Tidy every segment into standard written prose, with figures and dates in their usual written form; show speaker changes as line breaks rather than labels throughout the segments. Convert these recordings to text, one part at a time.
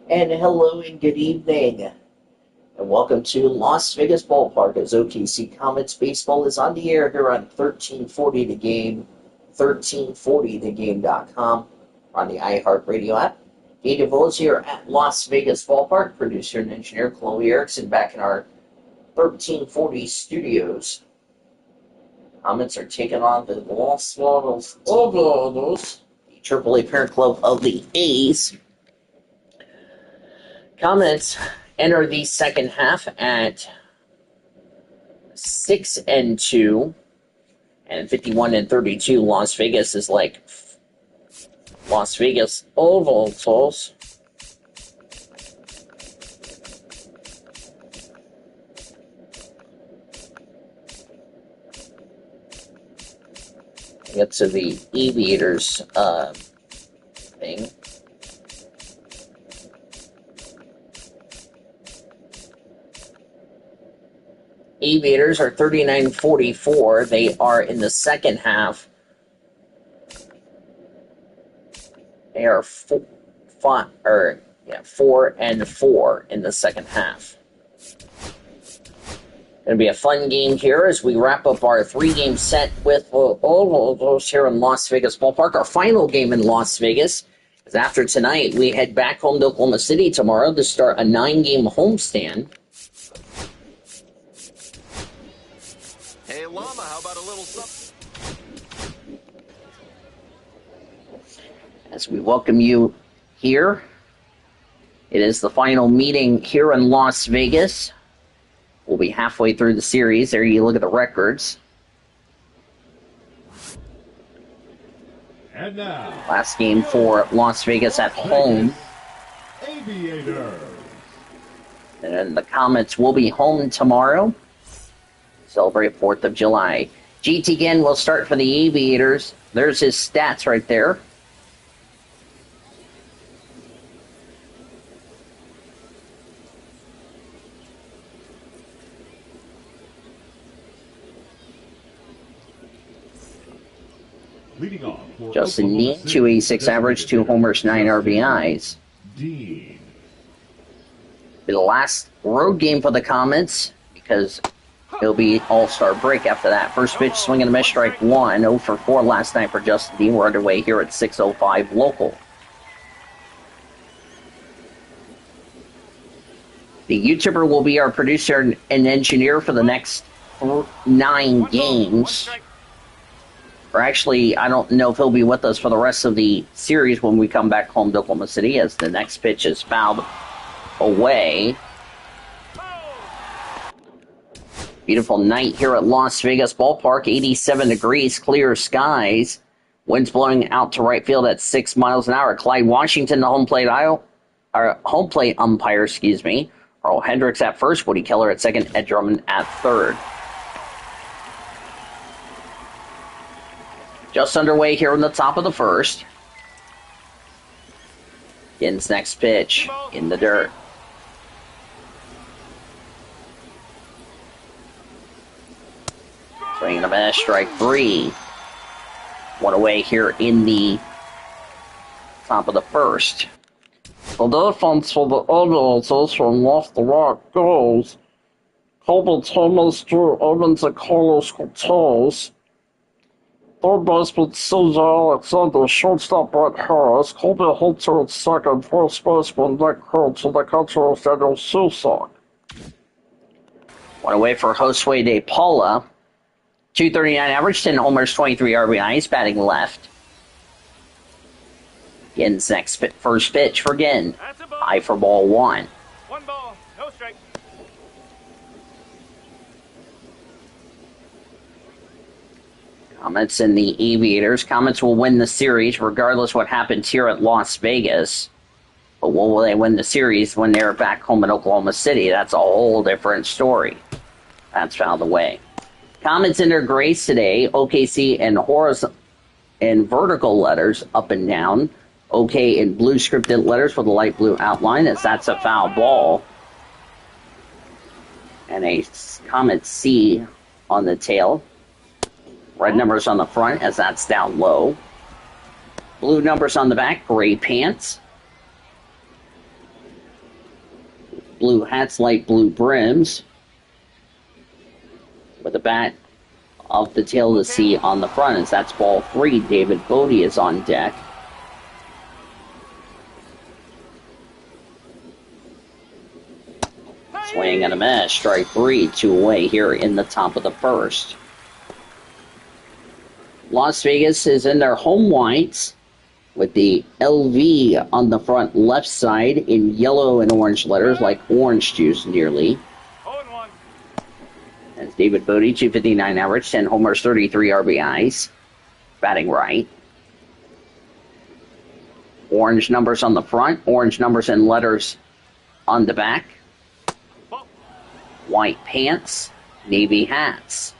And hello and good evening, and welcome to Las Vegas Ballpark as OKC Comets baseball is on the air here on 1340 The Game, 1340thegame.com, on the iHeartRadio app. Dave DeVos here at Las Vegas Ballpark, producer and engineer Chloe Erickson back in our 1340 studios. Comets are taking on the Los Aviators, the AAA parent club of the A's. Comets enter the second half at 6-2 and 51-32. Las Vegas is like Las Vegas Aviators. Get to the Aviators thing. Aviators are 39-44. They are in the second half. They are 4-4 in the second half. Going to be a fun game here as we wrap up our three-game set with all of those here in Las Vegas Ballpark. Our final game in Las Vegas is after tonight. We head back home to Oklahoma City tomorrow to start a 9-game homestand.
Hey, Llama, how about a little something?
As we welcome you here, it is the final meeting here in Las Vegas. We'll be halfway through the series. There you look at the records.
And now,
last game for Las Vegas at home.
Aviators.
And the Comets will be home tomorrow. Celebrate 4th of July. GT again will start for the Aviators. There's his stats right there.
Leading off for
Justin
Oklahoma
Dean,
City,
286 average, 2 homers, 9 RBIs.
Dean.
Be the last road game for the Comets because it'll be all-star break after that. First pitch, swing and a miss, strike one. 0 for 4 last night for Justin Dean. We're underway here at 6:05 local. The YouTuber will be our producer and engineer for the next 9 games. Or actually, I don't know if he'll be with us for the rest of the series when we come back home to Oklahoma City, as the next pitch is fouled away. Beautiful night here at Las Vegas Ballpark. 87 degrees, clear skies. Winds blowing out to right field at 6 miles an hour. Clyde Washington, the home plate umpire, Earl Hendricks at first, Woody Keller at second, Ed Drummond at third. Just underway here in the top of the first. Again's next pitch in the dirt. Swing and a miss, strike 3. One away here in the top of the first.
The defense for the Aviators from left to right goes Colby Thomas, Drew Evans, and Carlos Cortez. Third baseman C.J. Alexander, shortstop Brett Harris, Colby Holter at second, first baseman Nick Kurtz, and the catcher is Daniel Susak.
One away for Josue De Paula. 239 average, 10 homers, 23 RBIs, batting left. Ginn's first pitch for Ginn. High for ball 1.
1 ball, no strike.
Comets and the Aviators. Comets will win the series regardless what happens here at Las Vegas. But will they win the series when they're back home in Oklahoma City? That's a whole different story. That's fouled away. Comets in their grays today. OKC in horizontal and vertical letters up and down. OK in blue scripted letters with a light blue outline, as that's a foul ball. And a Comet C on the tail. Red numbers on the front, as that's down low. Blue numbers on the back, gray pants. blue hats, light blue brims, with a bat of the tail to see on the front, as that's ball 3. David Bodie is on deck. Swing and a miss. Strike 3, 2 away here in the top of the first. Las Vegas is in their home whites with the LV on the front left side in yellow and orange letters, like orange juice nearly. As David Bodie, 259 average, 10 homers, 33 RBIs, batting right. Orange numbers on the front, orange numbers and letters on the back. White pants, navy hats.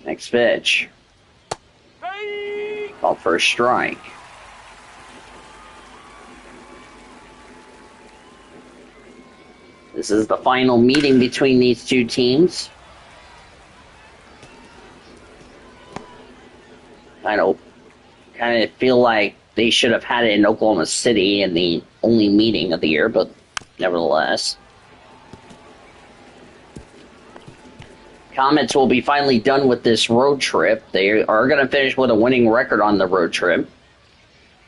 Next pitch. Called for a strike. This is the final meeting between these two teams. I kind of feel like they should have had it in Oklahoma City in the only meeting of the year, but nevertheless. Comets will be finally done with this road trip. They are going to finish with a winning record on the road trip.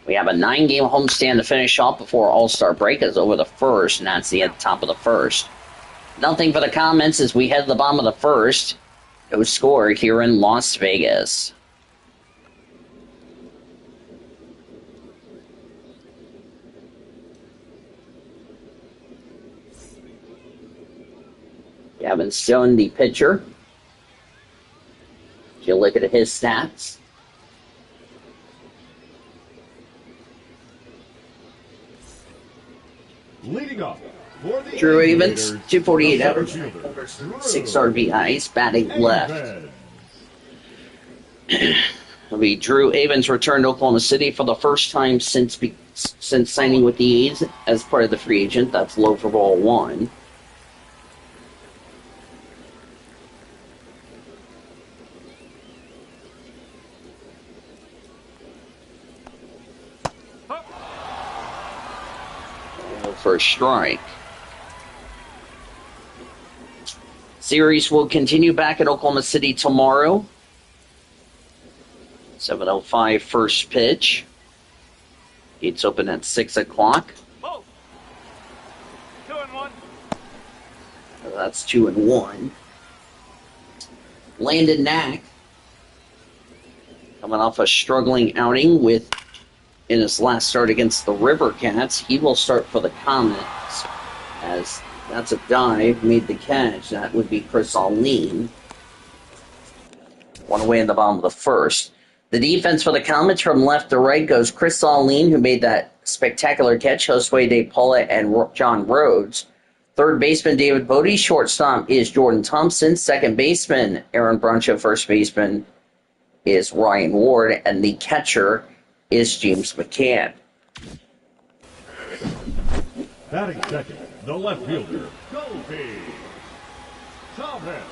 We have a 9-game homestand to finish off before All-Star break is over the first, and that's the top of the first. Nothing for the Comets as we head to the bottom of the first. No score here in Las Vegas. Gavin Stone, the pitcher. If you look at his stats,
Leading up for the
Drew Evans,
Aviators,
248
the
average,
center fielder,
6 RBIs, batting left. It'll be Drew Evans returned to Oklahoma City for the first time since signing with the A's as part of the free agent. That's low for ball 1. For a strike. Series will continue back at Oklahoma City tomorrow. 7:05 first pitch. Gates open at 6 o'clock.
2-1.
That's 2-1. Landon Knack coming off a struggling outing in his last start against the River Cats. He will start for the Comets, as that's a dive, made the catch. That would be Chris Alleen. One away in the bottom of the first. The defense for the Comets from left to right goes Chris Alleen, who made that spectacular catch, Josue De Paula and John Rhodes. Third baseman David Bodie. Shortstop is Jordan Thompson. Second baseman Aaron Bruncho. First baseman is Ryan Ward. And the catcher is James McCann.
Batting second, the left fielder, Goldie. Thomas.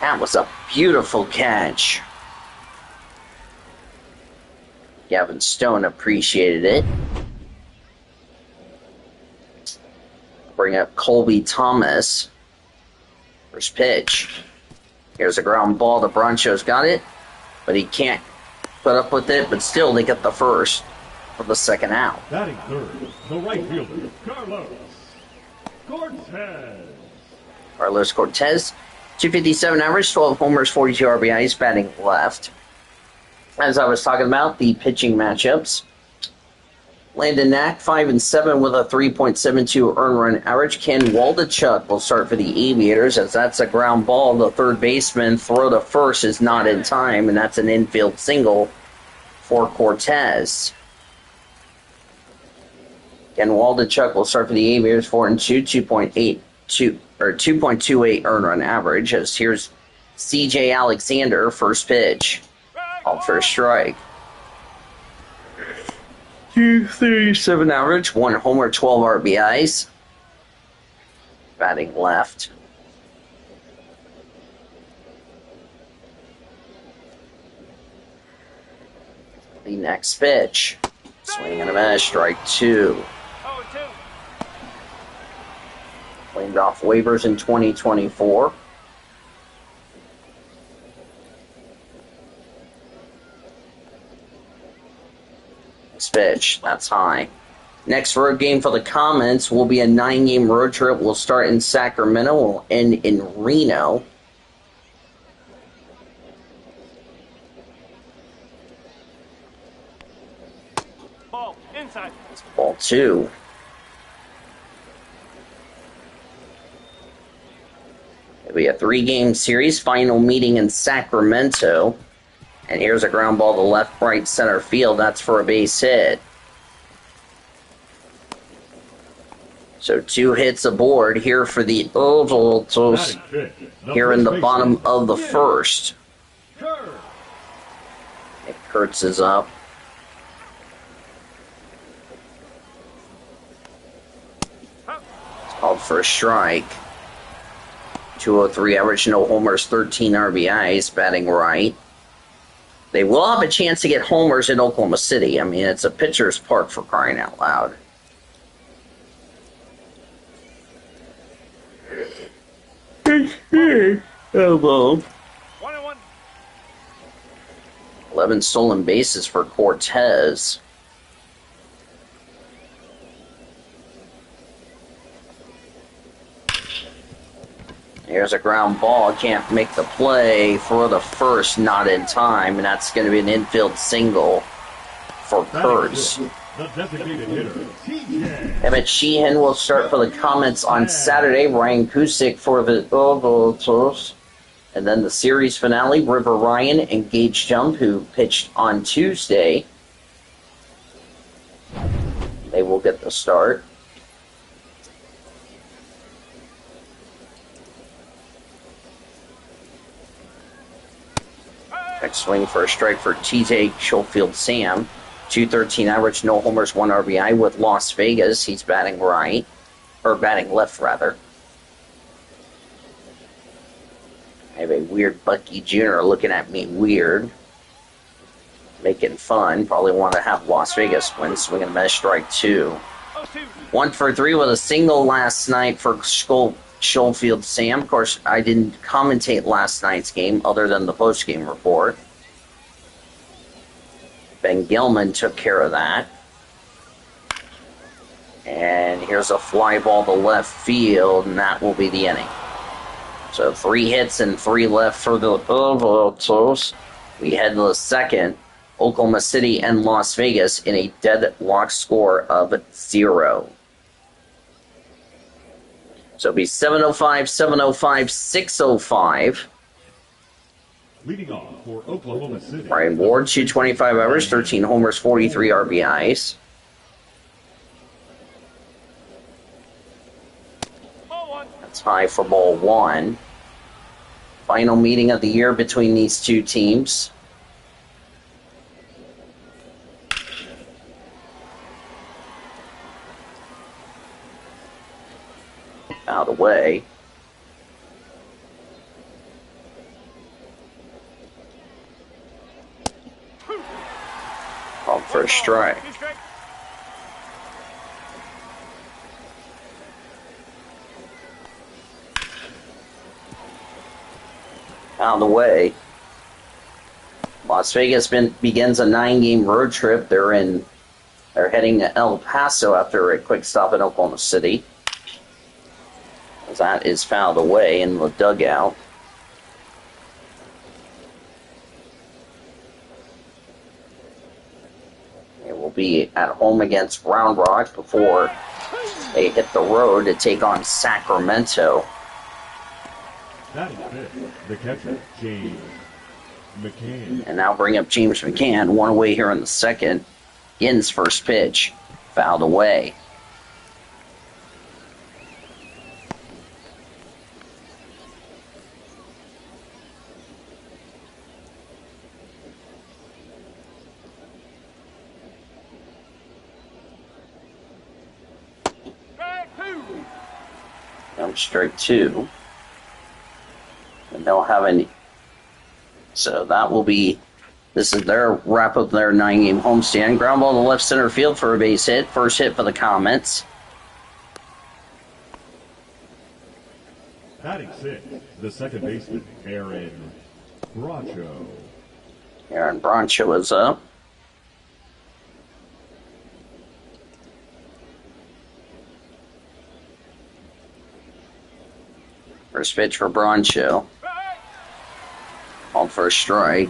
That was a beautiful catch. Gavin Stone appreciated it. Bring up Colby Thomas. First pitch. Here's a ground ball to Broncho's got it, but he can't put up with it, but still they get the first for the second out.
Batting third, the right fielder, Carlos Cortez.
Carlos Cortez, 257 average, 12 homers, 42 RBIs, batting left. As I was talking about, the pitching matchups. Landon Knack, 5-7 with a 3.72 earned run average. Ken Waldachuk will start for the Aviators, as that's a ground ball. The third baseman throw to first is not in time, and that's an infield single for Cortez. Ken Waldachuk will start for the Aviators, 4-2, 2.28 earned run average. As here's C.J. Alexander, first pitch, called for a strike. 237 average, 1 homer, 12 RBIs. Batting left. The next pitch. Swing and a miss, strike 2. Claimed off waivers in 2024. Next pitch, that's high. Next road game for the Comets will be a 9-game road trip. We'll start in Sacramento, we'll end in Reno.
Ball, inside.
That's ball 2. It'll be a 3-game series, final meeting in Sacramento. And here's a ground ball to left, right, center field. That's for a base hit. So 2 hits aboard here for the Aviators here in the bottom of the first. Kurtz is up. It's called for a strike. 203 average, no homers, 13 RBIs, batting right. They will have a chance to get homers in Oklahoma City. I mean, it's a pitcher's park for crying out loud.
Elbow.
1-1.
11 stolen bases for Cortez. Here's a ground ball. Can't make the play for the first, not in time, and that's going to be an infield single for Kurtz.
The designated hitter, TJ.
Emmett Sheehan will start for the Comets on Saturday. Ryan Cusick for the Aviators. And then the series finale, River Ryan and Gage Jump, who pitched on Tuesday. They will get the start. Next swing for a strike for TJ Schofield Sam. 213 average, no homers, 1 RBI with Las Vegas. He's batting right, or batting left rather. I have a weird Bucky Jr. looking at me weird. Making fun. Probably want to have Las Vegas win. Swinging a miss, strike 2. 1 for 3 with a single last night for Schofield Sam. Of course, I didn't commentate last night's game other than the post-game report. Ben Gilman took care of that. And here's a fly ball to left field, and that will be the inning. So 3 hits and 3 left for the Aviators. We head to the second. Oklahoma City and Las Vegas in a deadlock score of 0. So it'll be 7:05, 7:05, 6:05.
Leading off for Oklahoma City.
Brian Ward, 225 average, 13 homers, 43 RBIs. That's high for ball 1. Final meeting of the year between these two teams. Out of the way. Called for a strike. Out of the way. Las Vegas begins a 9-game road trip. They're heading to El Paso after a quick stop in Oklahoma City. That is fouled away in the dugout. It will be at home against Round Rock before they hit the road to take on Sacramento.
Batting fifth, the catcher, James McCann.
And now bring up James McCann. 1 away here in the second. Gin's first pitch. Fouled away. Strike 2. And they'll have so that will be This is their wrap up their 9-game homestand. Ground ball to left center field for a base hit. First hit for the Comets.
Batting 6, the second baseman, Aaron Bracho.
Aaron Bracho is up. First pitch for Bracho. Called for a strike.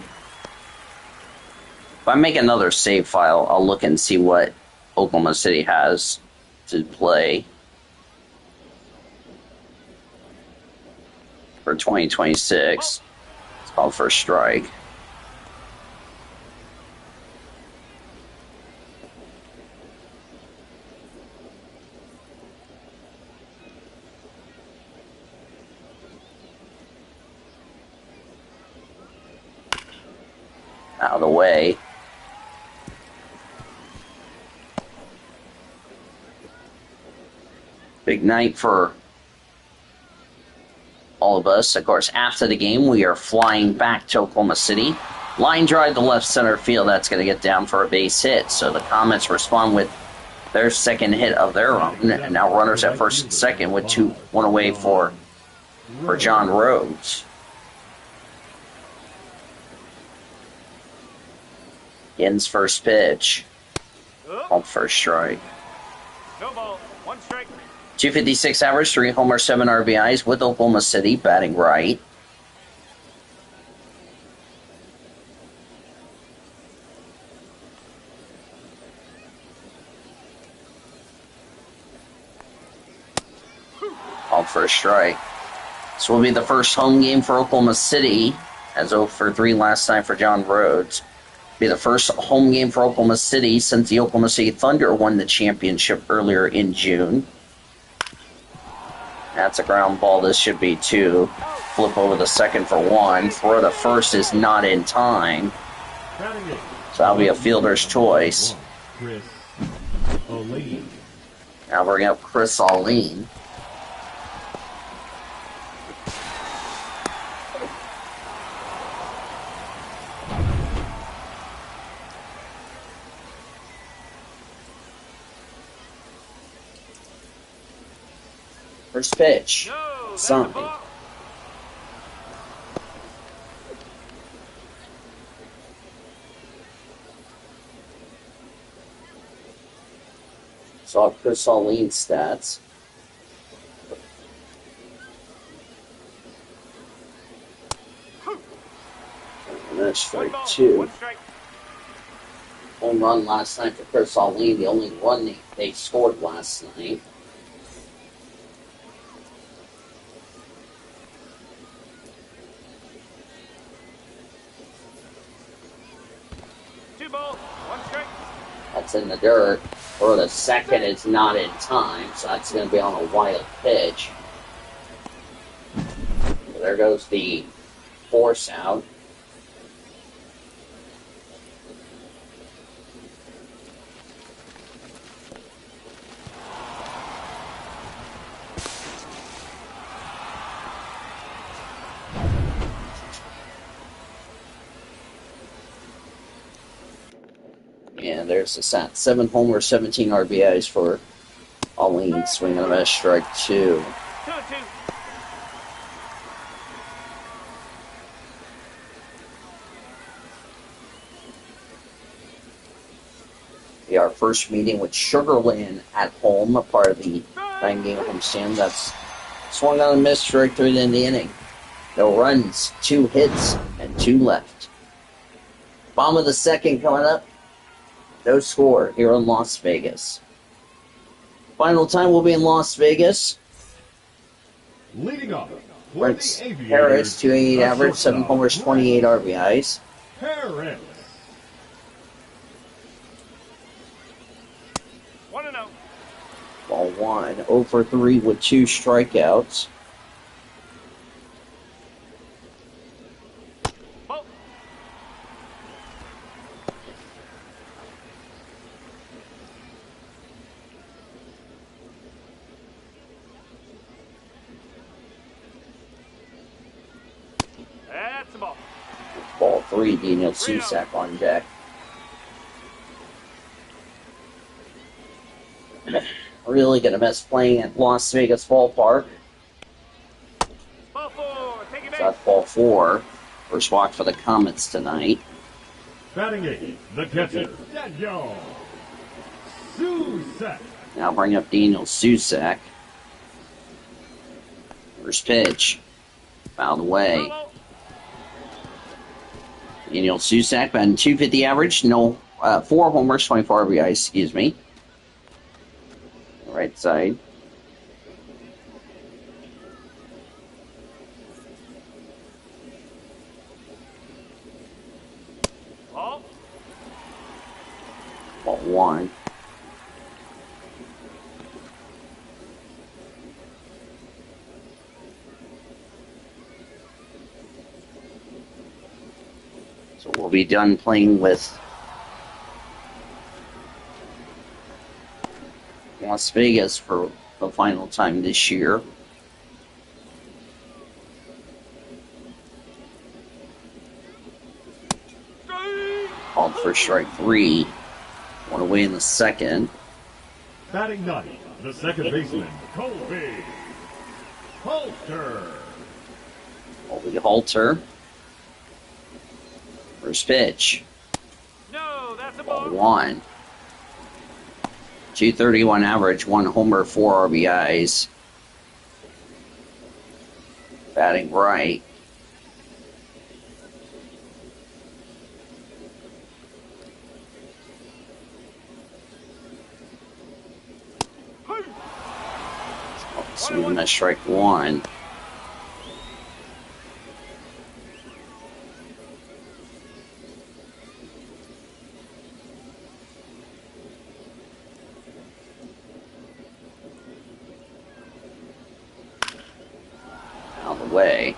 If I make another save file, I'll look and see what Oklahoma City has to play for 2026. It's called for a strike. Out of the way. Big night for all of us. Of course, after the game, we are flying back to Oklahoma City. Line drive to left center field. That's going to get down for a base hit. So the Comets respond with their second hit of their own. And now runners at first and second with 1 away for John Rhodes. Ends first pitch. Called first strike.
No ball, 1 strike.
256 average, 3 homers, 7 RBIs with Oklahoma City batting right. Called for a strike. This will be the first home game for Oklahoma City, as 0 for 3 last night for John Rhodes. Be the first home game for Oklahoma City since the Oklahoma City Thunder won the championship earlier in June. That's a ground ball. This should be 2. Flip over the second for 1. Throw to first is not in time. So that'll be a fielder's choice.
Chris O'Leary.
Now bring up Chris Alleyne. First pitch.
No,
Something. Saw Chris Alleyne's stats. And that's strike 2. Home run last night for Chris Alleyne, the only one they scored last night. That's in the dirt. Or the second is not in time, so that's going to be on a wild pitch. So there goes the force out. And there's the set. 7 homers, 17 RBIs for Alleyne. Swing and a miss, strike 2.
2-2.
Our first meeting with Sugarland at home, a part of the 9-game homestand. That's swung on a miss, strike 3 to end the inning. No runs, 2 hits, and 2 left. Bottom of the second coming up. No score here in Las Vegas. Final time will be in Las Vegas.
Leading off,
Prince Harris, 288 average, 7 homers, 28 RBIs.
Harris.
1-0.
Ball 1, 0 for 3 with 2 strikeouts.
Ball. That's the ball.
Ball 3, Daniel Susak on deck. Really gonna miss playing at Las Vegas Ballpark.
Ball 4, take it
So
back.
that's ball 4. First walk for the Comets tonight.
Batting 8, the catcher, Daniel Susak.
Now bring up Daniel Susak. First pitch. Fouled away.
Follow.
Daniel Susak batting .250 average. No, 4 homers, 24 RBIs, excuse me. Right side.
Ball.
Ball 1. So we'll be done playing with Las Vegas for the final time this year. Called for strike 3. One away in the second.
Batting 9, the second baseman, Colby Halter.
Colby Halter. First pitch.
No, that's a
Ball
ball.
1. 231 average, 1 homer, 4 RBIs. Batting right. Swing at strike 1. Out of the way.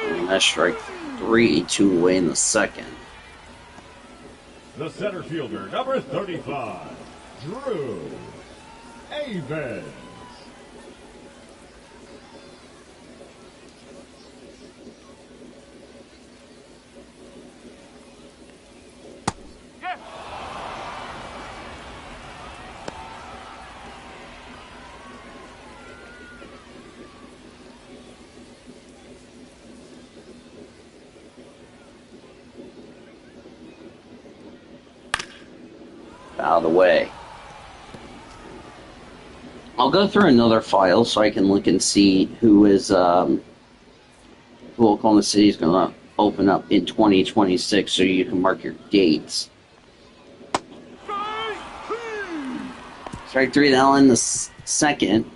And that's strike 3, 2 away in the second.
The center fielder, number 35, Drew Avens.
Yeah.
Out of the way. I'll go through another file so I can look and see who Oklahoma City is going to open up in 2026 so you can mark your dates. Strike 3 now in the second.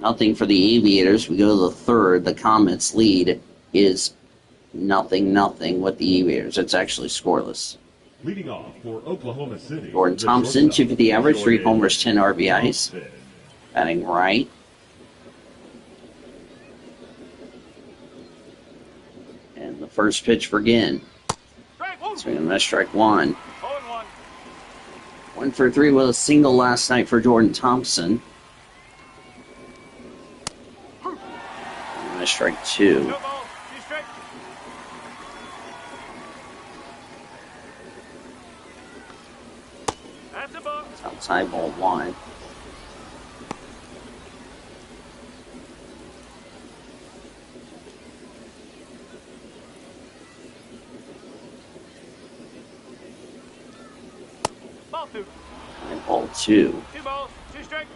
Nothing for the Aviators. We go to the third. The Comets lead is 0-0 with the Aviators. It's actually scoreless.
Leading off for Oklahoma City,
Jordan
the
Thompson,
shortstop,
250 average, 3
Jordan
homers, 10 RBIs.
Thompson.
Batting right. And the first pitch for Ginn.
Strike 1.
Swing and a miss, strike 1.
0-1.
1 for 3 with a single last night for Jordan Thompson. And a strike 2.
No ball. 2 strikes. That's a ball.
Outside ball 1.
Ball 2.
And ball 2.
2 balls. 2 strikes.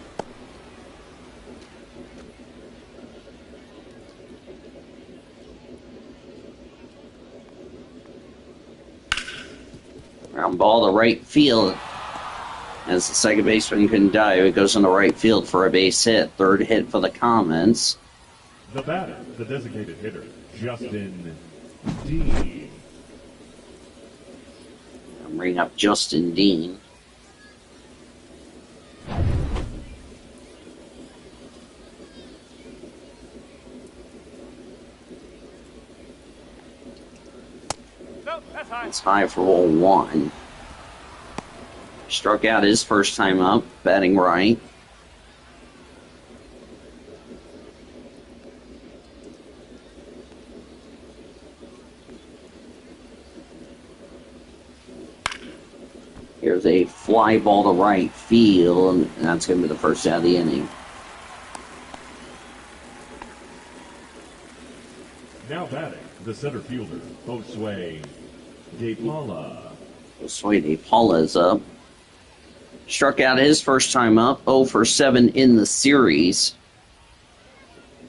Ground ball to right field. As the second baseman couldn't dive, it goes into right field for a base hit. Third hit for the Comets.
The batter, the designated hitter, Justin Dean.
Bring up Justin Dean.
No.
It's high for hole 1. Struck out his first time up, batting right. Here's a fly ball to right field, and that's going to be the first out of the inning.
Now batting, the center fielder, Josue De Paula.
Josue De Paula is up. Struck out his first time up, 0 for 7 in the series.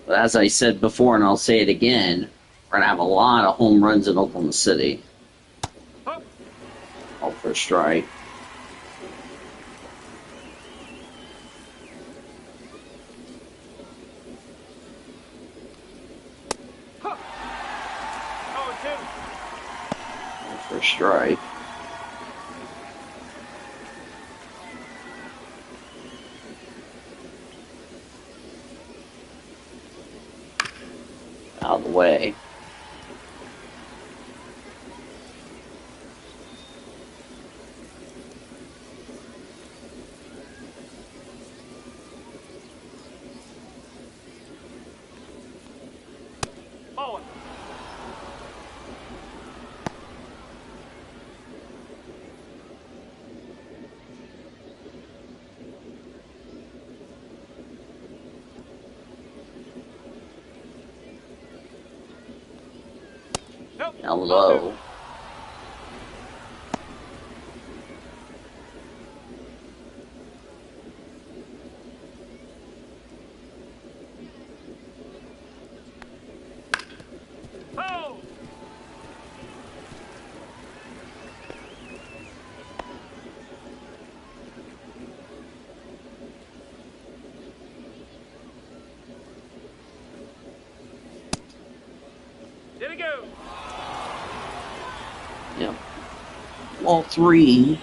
But as I said before, and I'll say it again, we're going to have a lot of home runs in Oklahoma City. 0 for a strike. For a strike. Out of the way. Down low.
There we go.
Yep. Wall 3.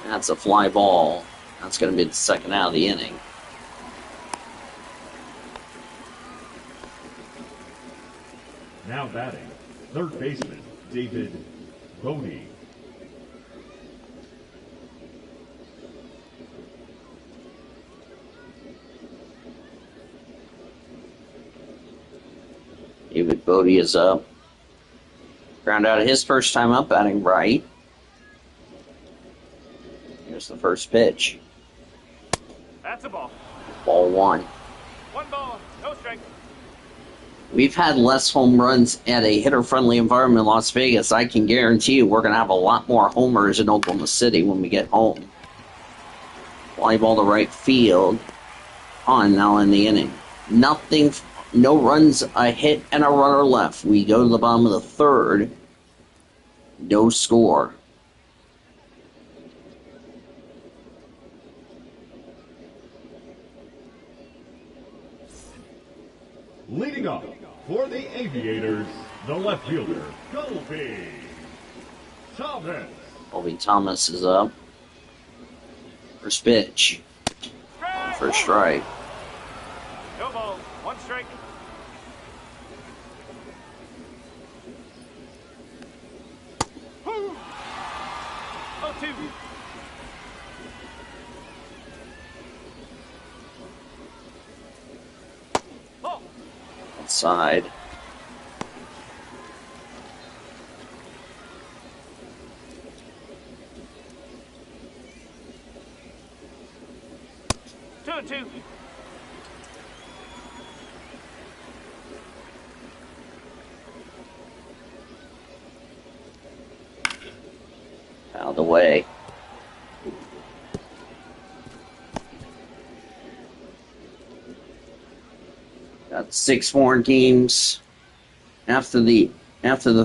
That's a fly ball. That's going to be the second out of the inning.
Now batting, third baseman, David Bodie.
David Bodie is up. Ground out his first time up, batting right. Here's the first pitch.
That's a ball.
Ball 1.
1 ball, no strike.
We've had less home runs at a hitter-friendly environment in Las Vegas. I can guarantee you we're going to have a lot more homers in Oklahoma City when we get home. Fly ball to right field. On now in the inning. Nothing, no runs, a hit, and a runner left. We go to the bottom of the third. No score.
Leading off for the Aviators, the left fielder, Colby Thomas.
Colby Thomas is up. First pitch. First strike.
No ball, 1 strike. Woo! 0-2. Ball.
Outside.
Two.
Out of the way. Got 6 more games. After the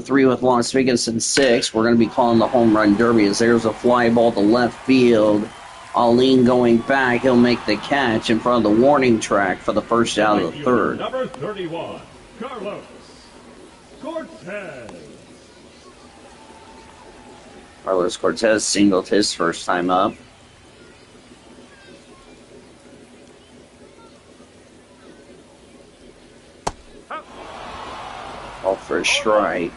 3 with Las Vegas and 6, we're going to be calling the home run derby as there's a fly ball to left field. Aline going back, he'll make the catch in front of the warning track for the first out of the third.
Number 31, Carlos Cortez.
Carlos Cortez singled his first time up. Call for a strike.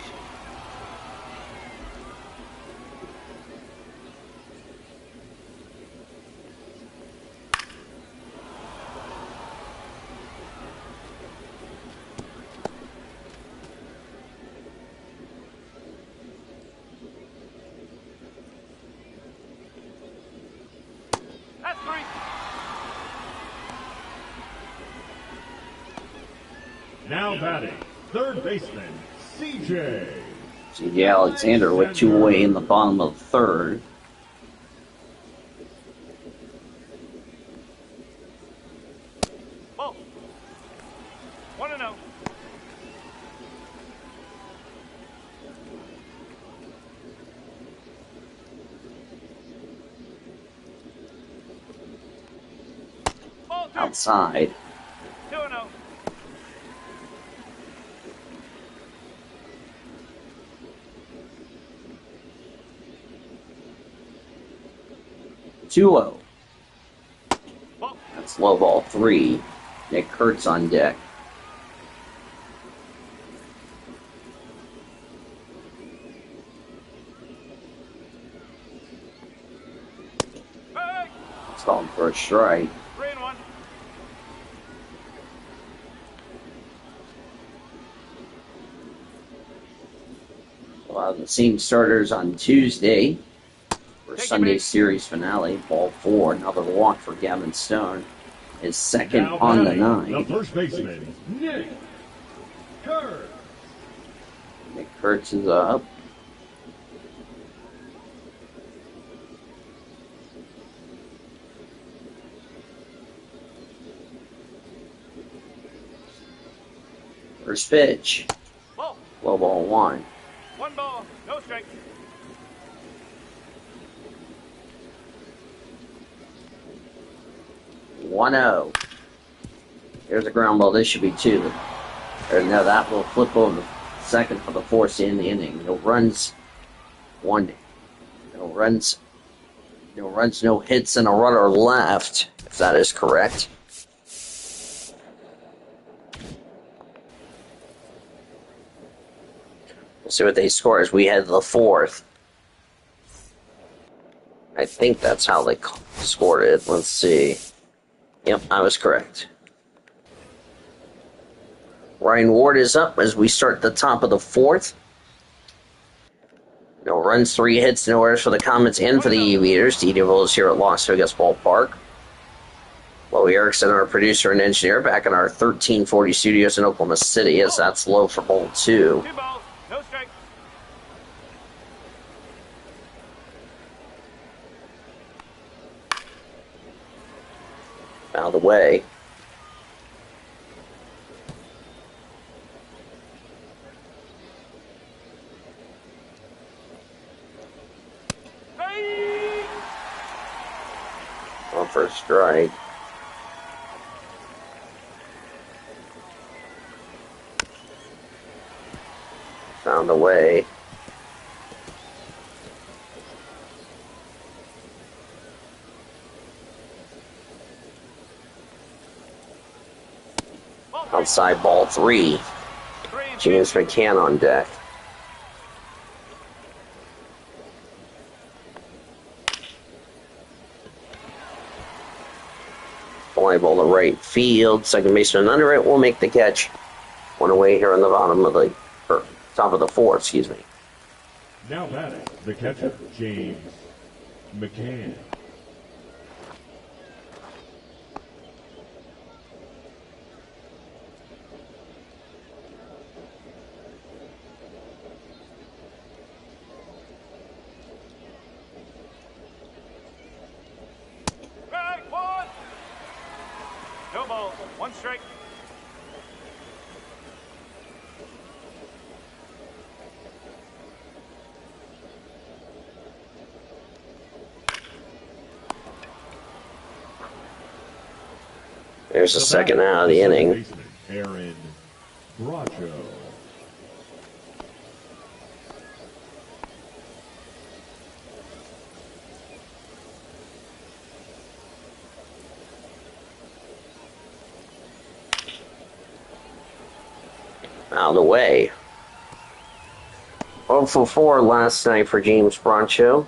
That's 3.
Now batting, third baseman, CJ.
C.J. Alexander with 2 away in the bottom of the third.
Ball. 1-0. Ball 2.
Outside.
2-0.
Two 0.
Ball.
That's low ball 3. Nick Kurtz on deck.
Hey.
It's called for a strike.
3-1.
A lot of the same starters on Tuesday for
Take it
Sunday's
back.
series finale. Ball 4. Another walk for Gavin Stone. His second
Now
on the
batting, the
9.
first baseman, Nick Kurtz.
Nick Kurtz is up. First pitch.
Ball.
Low ball 1.
1 ball. No strike.
One 0. There's a ground ball. This should be 2. Or no, that will flip over the second for the fourth in the inning. No runs. 1. No runs. No runs, no hits, and a runner left, if that is correct. We'll see what they score as we head to the 4th. I think that's how they scored it. Let's see. Yep, I was correct. Ryan Ward is up as we start the top of the 4th. No runs, 3 hits, no errors for the Comets and for the Aviators. D-Devil is here at Las Vegas Ballpark. Chloe Erickson, our producer and engineer, back in our 1340 studios in Oklahoma City, as that's low for ball 2.
2 balls. No strike.
Out of the way.
Hey.
On for a strike. Found a way.
Ball 3.
Outside ball 3.
3.
James McCann on deck. Fly ball to right field. Second baseman under it will make the catch. 1 away here on the bottom of the, or top of the 4th, excuse me.
Now batting, the catcher, James McCann.
Strike 1. No balls. 1 strike.
There's the second out of the
second
inning.
baseman, Aaron Bracho.
Out of the way. 0 for 4 last night for James Broncho.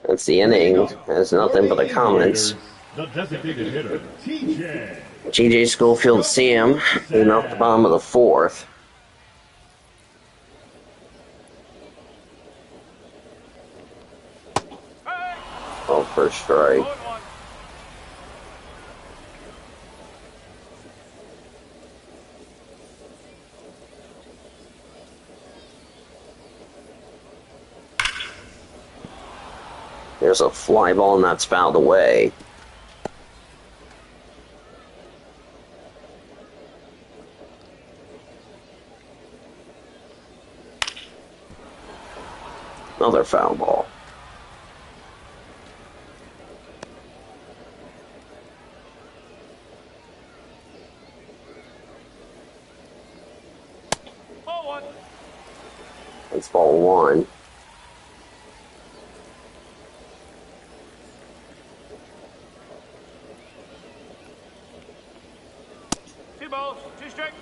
That's the inning. Has nothing but the Comets.
The designated hitter, TJ.
G.J. Schofield Sam, leading off the bottom of the fourth. Oh, first strike. There's a fly ball, and that's fouled away. Another foul ball. That's ball one.
Two balls, two strikes.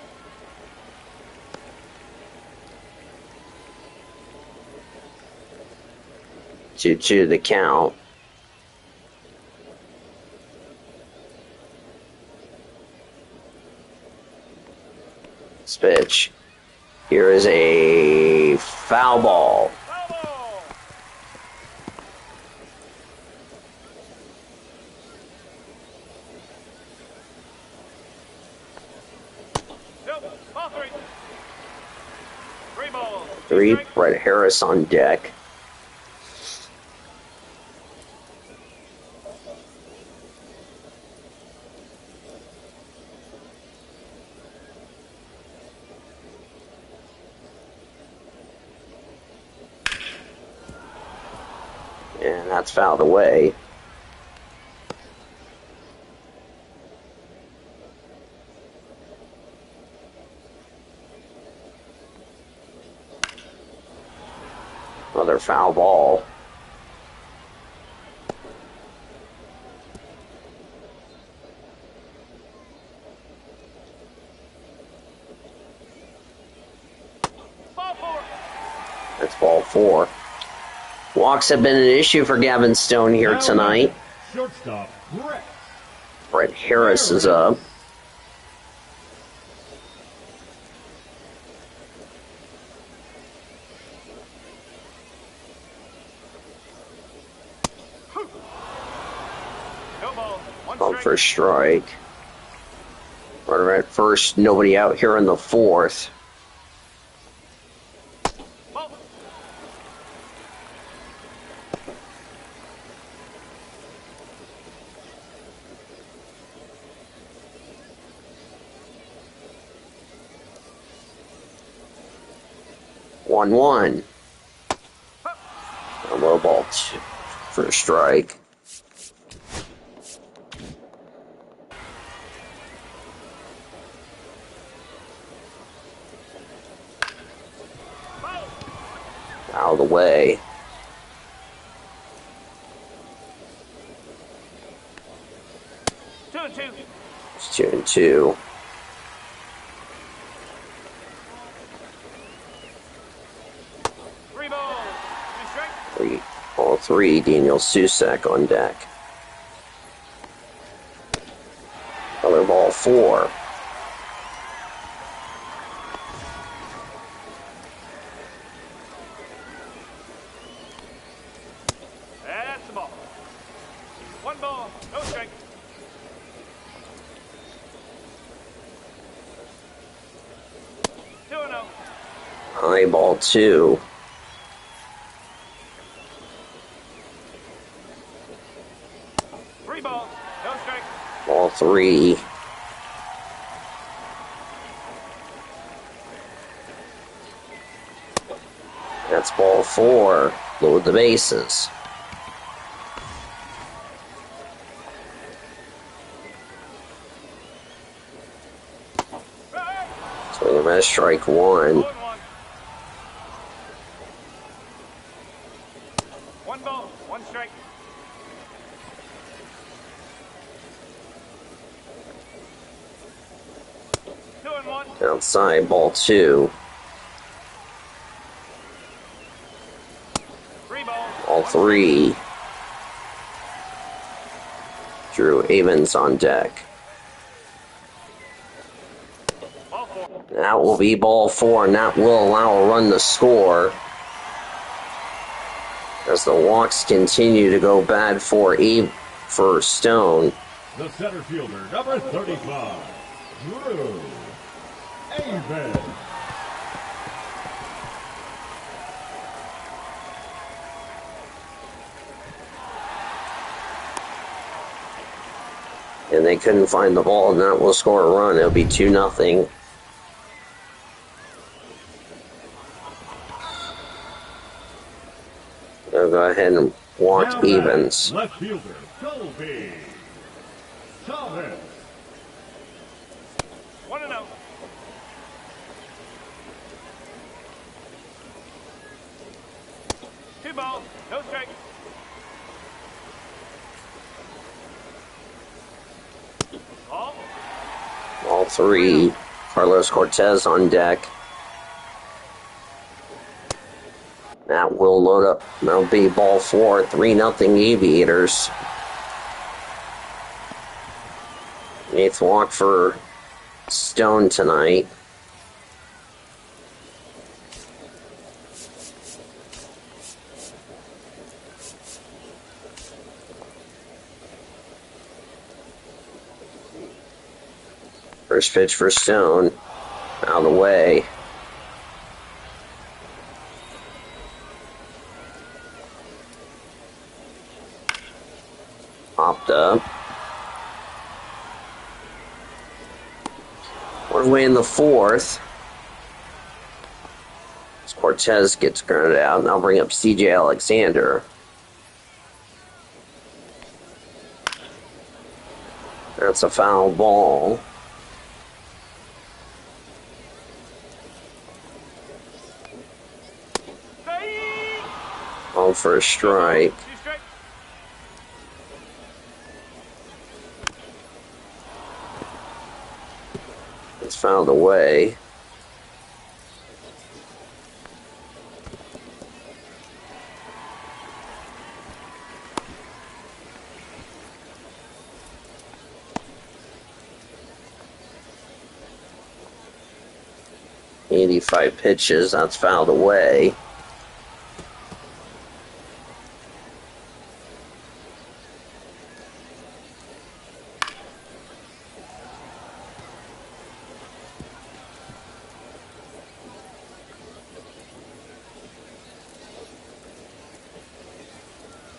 Two the count. Pitch. Here is a foul ball. Three. Brett Harris on deck. And that's fouled away. Another foul ball. That's ball four. Walks have been an issue for Gavin Stone here tonight.
Shortstop,
Brett Harris is up. Up for a strike. Runner at first, nobody out here in the fourth. One. A low ball two for a strike. Out of the way. It's 2-2. Ball three, Daniel Susak on deck. Another ball four.
That's the ball. One ball, no strike. 2-0.
High ball two.
Ball, no strike.
Ball three. That's ball four. Load the bases.
Swing and miss, strike 1.
0-1. One ball, one strike. Two and one.
Outside, ball 2.
Three balls.
Ball 3. Drew Avens on deck.
Ball 4.
That will be ball 4, and that will allow a run to score. As the walks continue to go bad for Stone.
The center fielder, number 35, Drew Avens.
And they couldn't find the ball, and that will score a run. It'll be 2-0. They'll go ahead and walk
Now
Evans.
Left fielder, Colby Comets.
1-0. Two balls, no strikes. Ball.
Ball 3. Carlos Cortez on deck. That will load up. That'll be ball 4. 3-0 Aviators. 8th walk for Stone tonight. First pitch for Stone. Out of the way. Popped up. One away in the 4th. As Cortez gets grounded out, and I'll bring up CJ Alexander. That's a foul ball. All for a strike.
Two strikes.
It's fouled away. "85 pitches, that's fouled away."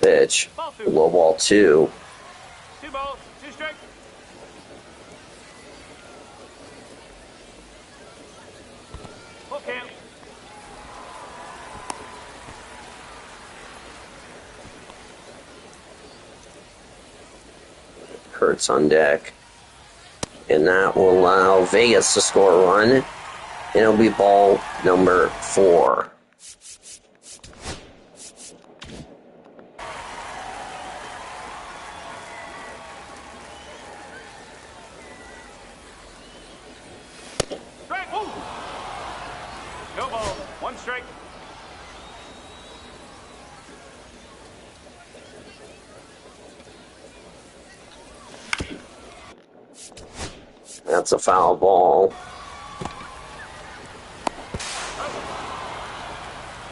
Pitch.
Ball 2.
Low ball 2.
Two balls, two strikes. Full count.
Kurtz on deck. And that will allow Vegas to score a run. And it'll be ball number 4.
Strike. Woo. No ball, one strike.
That's a foul ball.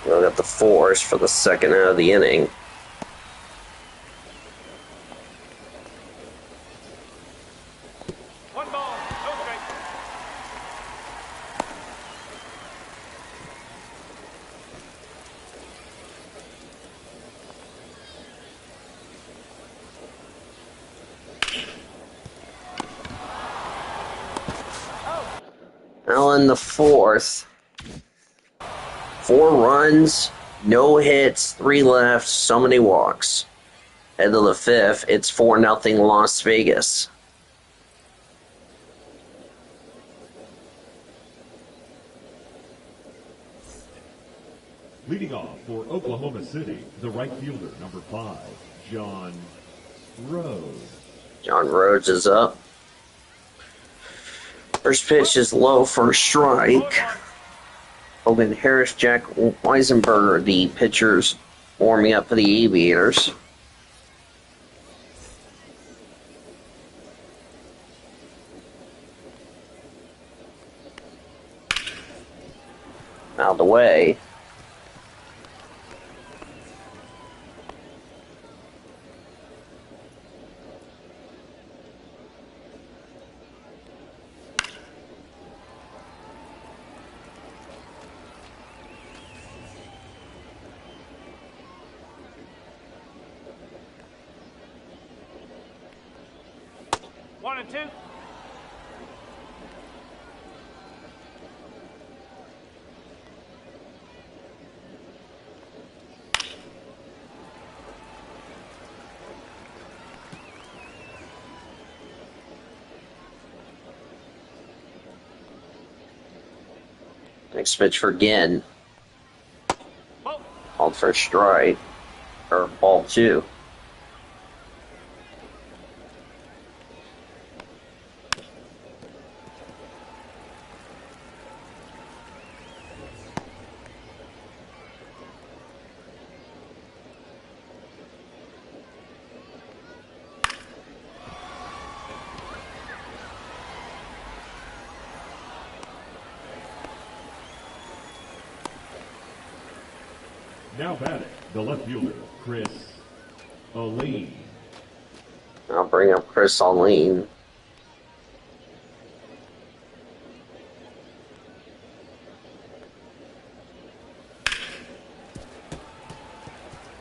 We'll get the force for the second out of the inning.
One ball, no strike.
Now in the 4th. 4 runs, no hits, 3 left, so many walks. Head to the 5th, it's 4-0 Las Vegas.
Leading off for Oklahoma City, the right fielder, number 5, John Rhodes.
John Rhodes is up. First pitch is low for a strike. Hogan Harris, Jack Weisenberger, the pitchers warming up for the Aviators. Out of the way.
One and two.
Next pitch for Ginn.
Ball.
Called for a strike. Or ball 2.
Now batting, the left fielder, Chris Aline.
I'll bring up Chris Aline.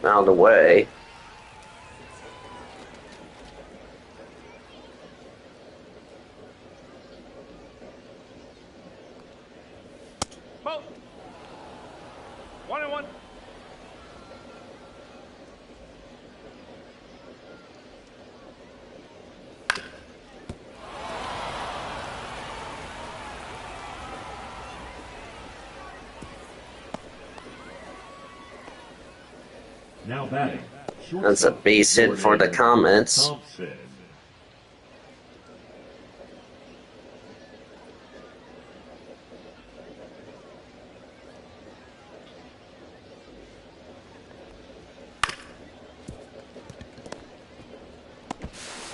Out of the way.
Ball. 1 and 1.
Now batting,
That's a base hit for the Comets.
Thompson.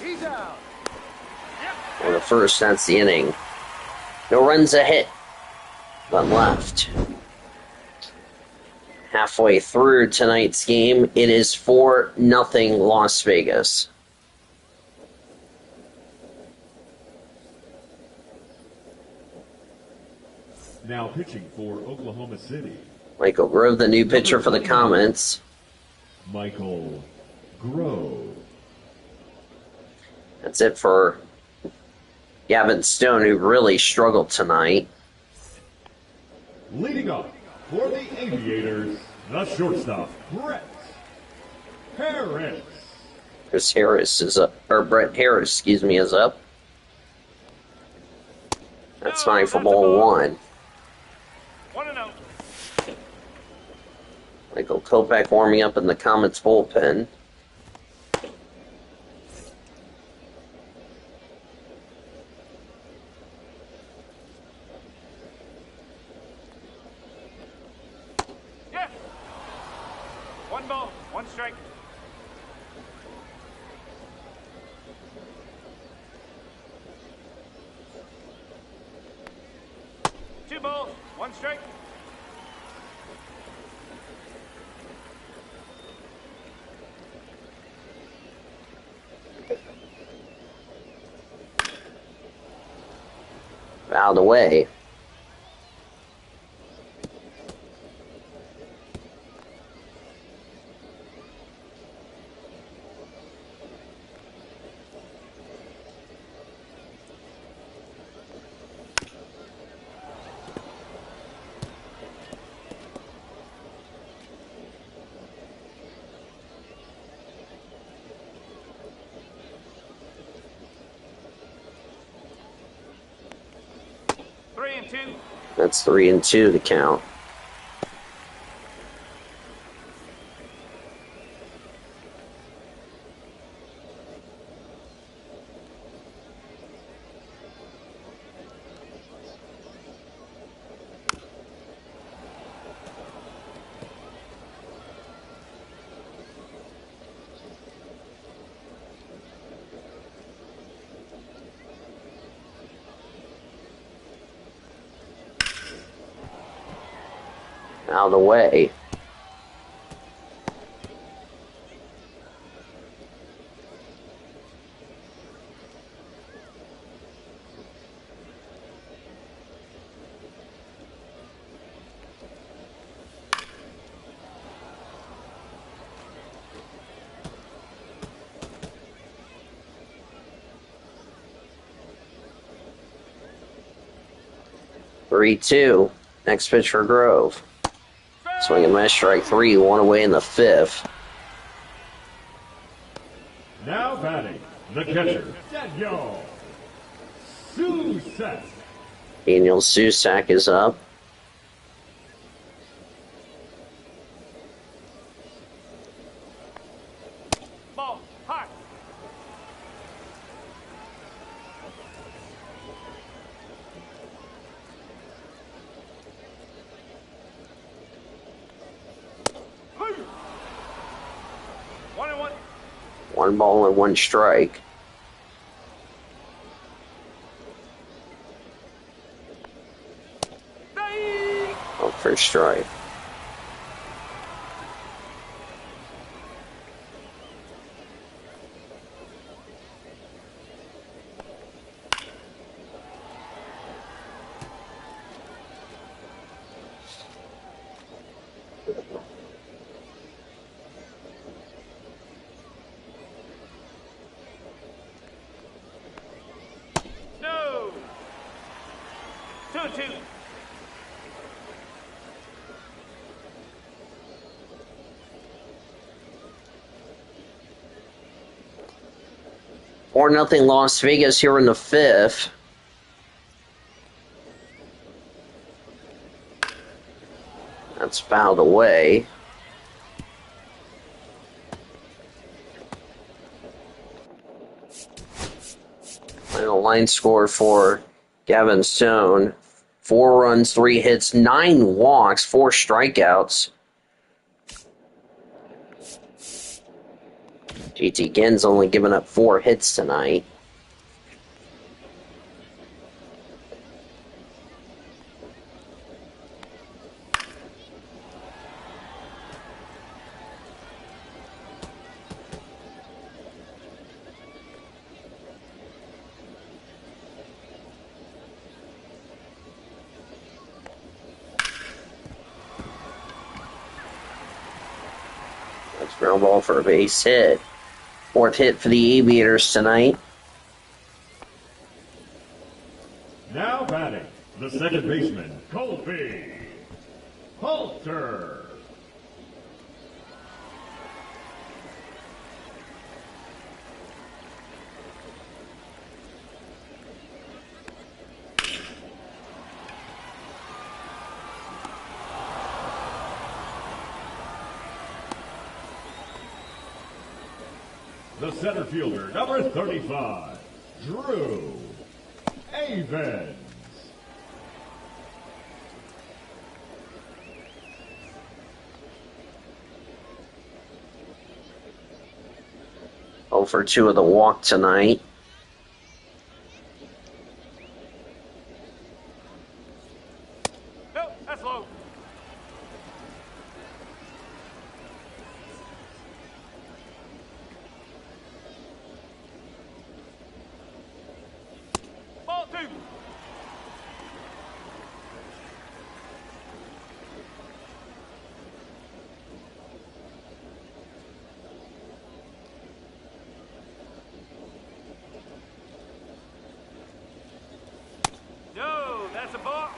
He's out.
For the first, that's the inning. No runs a hit, but left. Halfway through tonight's game, it is 4-0 Las Vegas.
Now pitching for Oklahoma City,
Michael Grove, the new pitcher for the Comets.
Michael Grove.
That's it for Gavin Stone, who really struggled tonight.
Leading off for the Aviators, the shortstop, Brett Harris.
Chris Harris is up, or Brett Harris, excuse me, is up. That's fine for ball 1.
1 and 0.
Michael Kopech warming up in the Comets bullpen.
Yeah. 1 ball, 1 strike. Two balls, 1 strike.
Out of the way.
Three and two.
That's 3-2 to count. Out of the way. Three, two. Next pitch for Grove. Swing and miss, strike three, one away in the fifth.
Now batting, the catcher, Daniel Susak.
Daniel Susak is up.
Ball, high. Move. 1-1.
One ball and one strike. Oh, first strike.
No. 2-2.
Or nothing Las Vegas here in the fifth. That's fouled away. Final line score for Gavin Stone. 4 runs, 3 hits, 9 walks, 4 strikeouts. JT Ginn's only given up 4 hits tonight. That's ground ball for a base hit. 4th hit for the Aviators tonight.
Now batting, the second baseman, Colby Halter. The center fielder, number 35, Drew Avens.
Oh for 2 of the walk tonight.
No, that's low. Ball 2. No, that's a ball.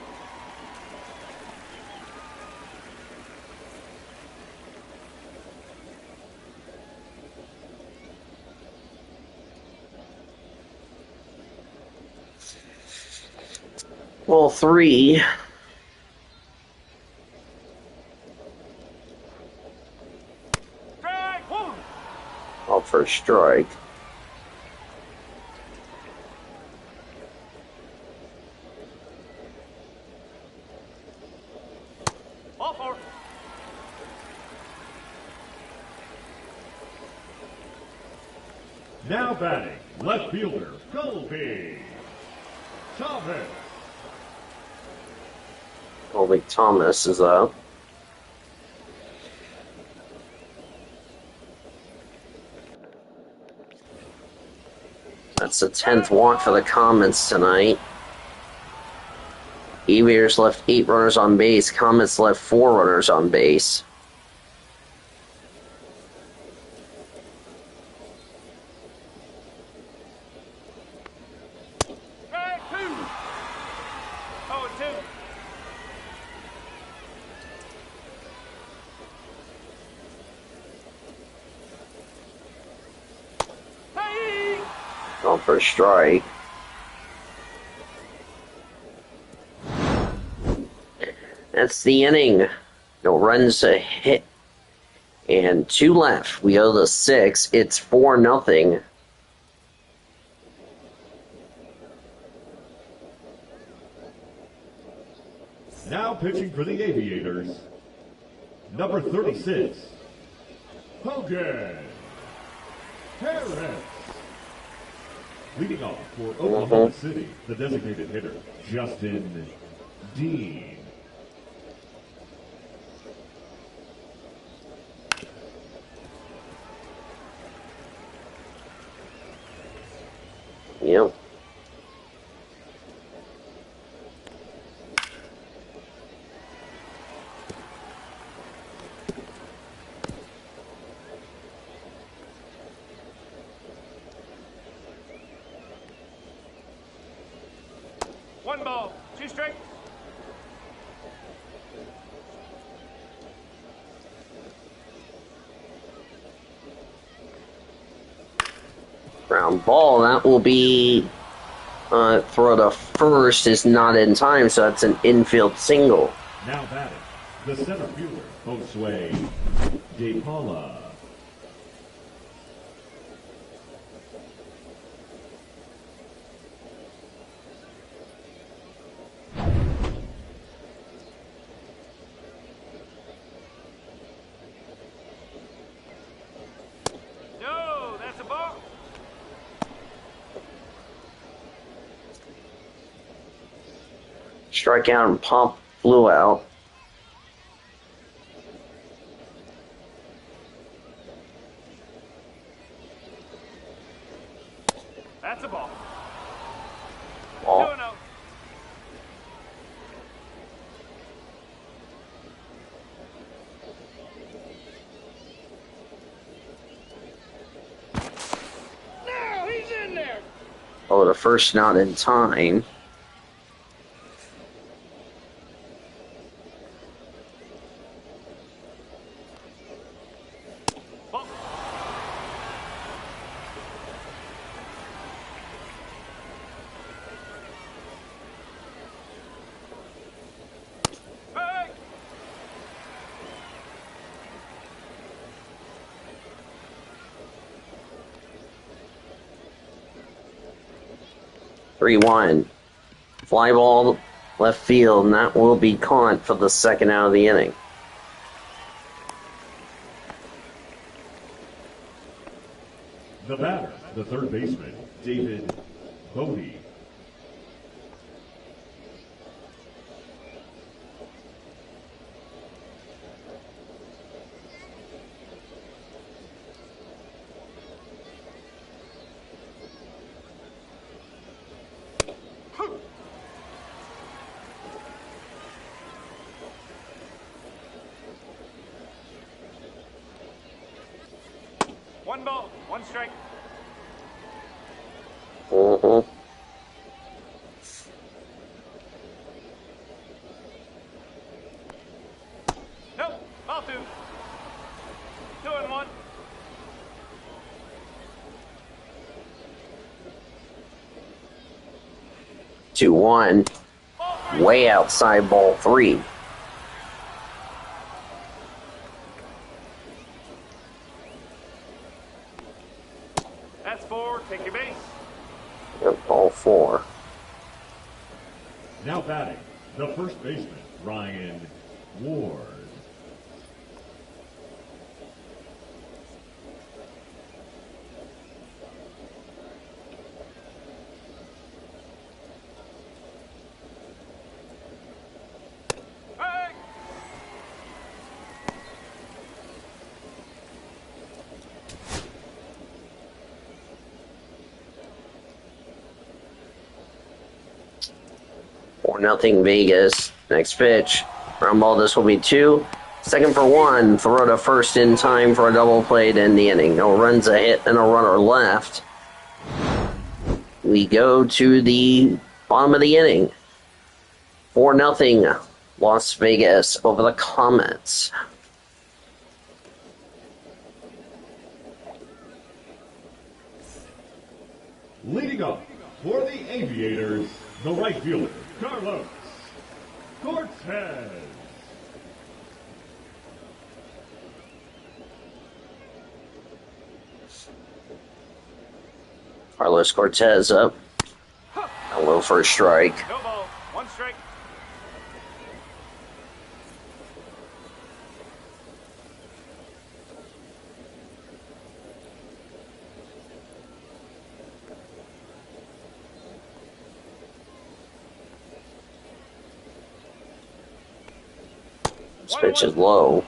Well, 3.
Strike 1.
Oh for a strike.
Ball 4.
Now batting, left fielder, Colby Thomas.
Colby Thomas is up. That's the 10th walk for the Comets tonight. Aviators left 8 runners on base. Comets left 4 runners on base.
Strike 2. 0-2. Hey!
Going for a strike. That's the inning. No runs a hit. And 2 left. We go to 6. It's 4-0.
Now pitching for the Aviators, number 36, Hogan Harris. Leading off for Oklahoma City, the designated hitter, Justin Dean.
Yep.
One ball, 2 strikes.
Ground ball. That will be throw to first is not in time, so that's an infield single.
Now batting, the center fielder, Josue De Paula.
No, that's a ball.
Strikeout and pump flew out.
That's a ball.
Ball.
2-0. Now he's in there.
Oh, the first not in time.
Ball. Hey!
3-1. Fly ball left field, and that will be caught for the second out of the inning.
The batter, the third baseman, David Bodie.
One ball, 1 strike.
Mm-hmm.
Nope, ball 2. 2-1.
2-1.
Ball 3.
Way outside ball 3.
That's 4. Take your base.
Yep, ball 4.
Now batting, the first baseman, Ryan Ward.
Hey!
4-0 Vegas. Next pitch. Ground ball, this will be 2. Second for 1. Throw to first in time for a double play to end the inning. No runs, a hit, and a runner left. We go to the bottom of the inning. 4-0 Las Vegas over the Comets.
Leading up for the Aviators, the right fielder, Carlos Cortez.
Carlos Cortez up. A low for a strike.
No ball. 1 strike.
This pitch is low.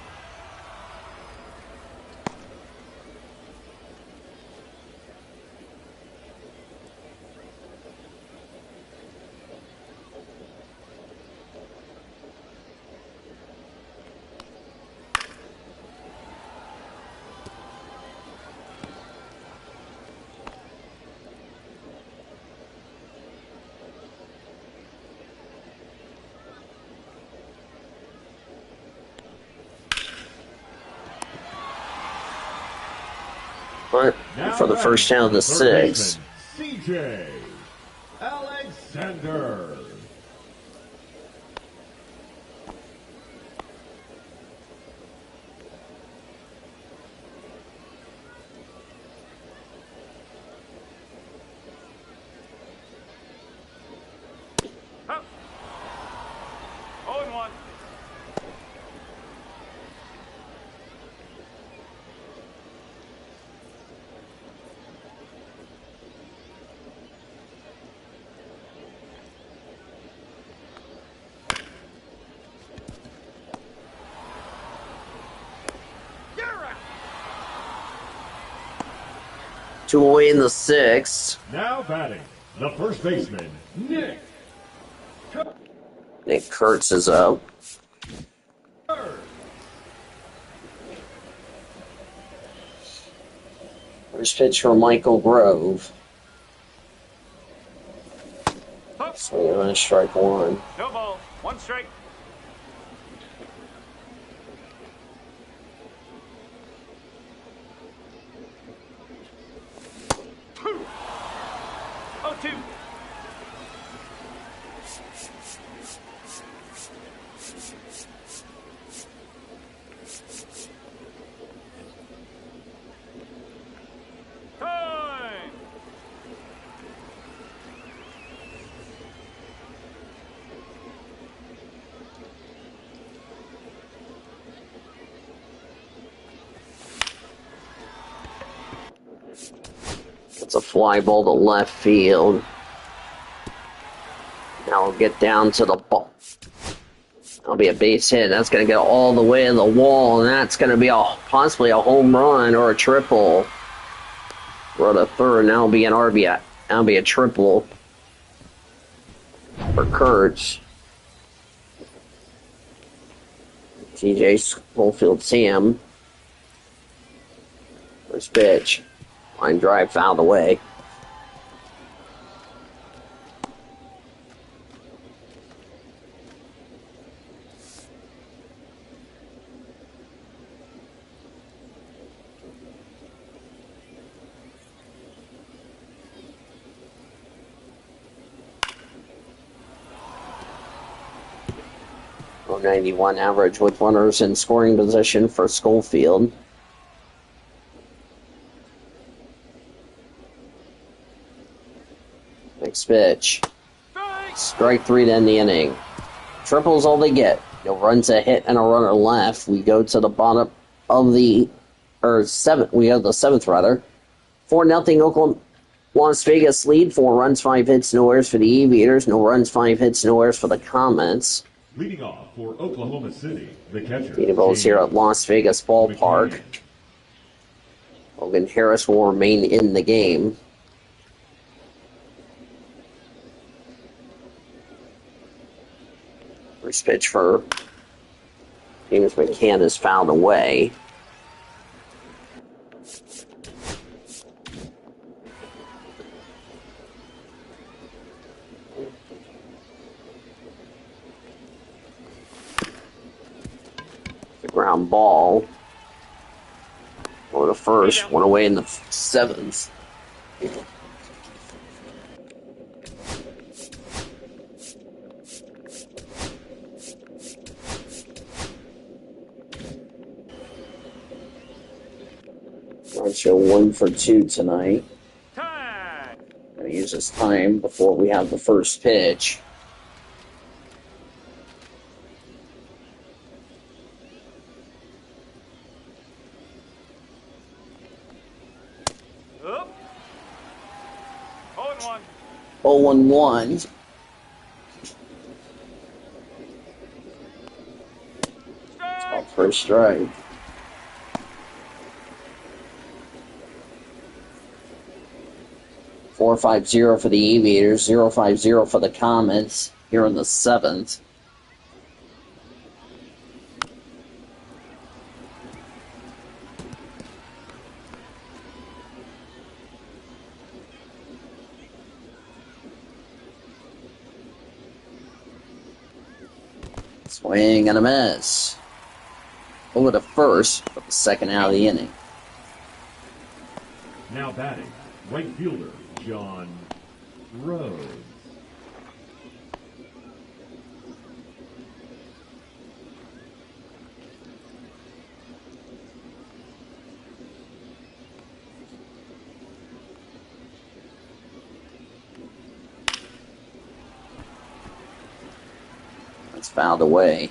But for the first out of the 6th.
CJ Alexander.
Up. 0-1.
Two away in the 6th.
Now batting, the first baseman, Nick.
Nick Kurtz is up. First pitch for Michael Grove. Swinging on strike 1.
No ball. 1 strike. Oh, 2. Time.
It's a fly ball to left field. Now we'll get down to the ball. That'll be a base hit. That's going to go all the way to the wall, and that's going to be possibly a home run or a triple. Run a third, now it'll be an RBI. That'll be a triple for Kurtz. TJ Schofield Sam. First pitch. Line drive fouled away. .91 average with runners in scoring position for Schofield. Next pitch. Strike 3 to end the inning. Triple's all they get. No runs, a hit, and a runner left. We go to the bottom of the 7th. We have the 7th rather. 4-0 Oklahoma. Las Vegas lead. 4 runs, 5 hits, no errors for the Aviators. No runs, 5 hits, no errors for the Comets.
Leading off for Oklahoma City, the catcher.
Beating balls here at Las Vegas Ballpark. Logan Harris will remain in the game. First pitch for James McCann is fouled away. The ground ball. Or the first, one away in the seventh. Show 1 for 2 tonight.
Time.
Gonna use this time before we have the first pitch.
Up. 0-1.
0-1.
Strike.
First strike. 4-5-0 for the Aviators, 0-5-0 for the Comets here in the seventh. Swing and a miss. Over to first for the second out of the inning.
Now batting, right fielder, John Rose.
That's fouled away.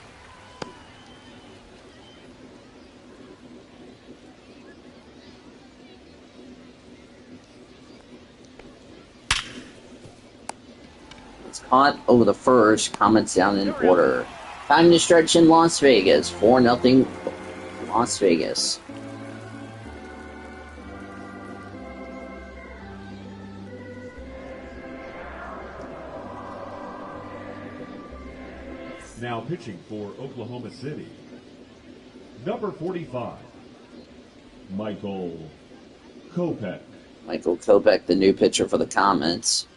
It's caught over the first. Comets down in order. Time to stretch in Las Vegas. 4-0 Las Vegas.
Now pitching for Oklahoma City, number 45, Michael Kopech.
Michael Kopech, the new pitcher for the Comets.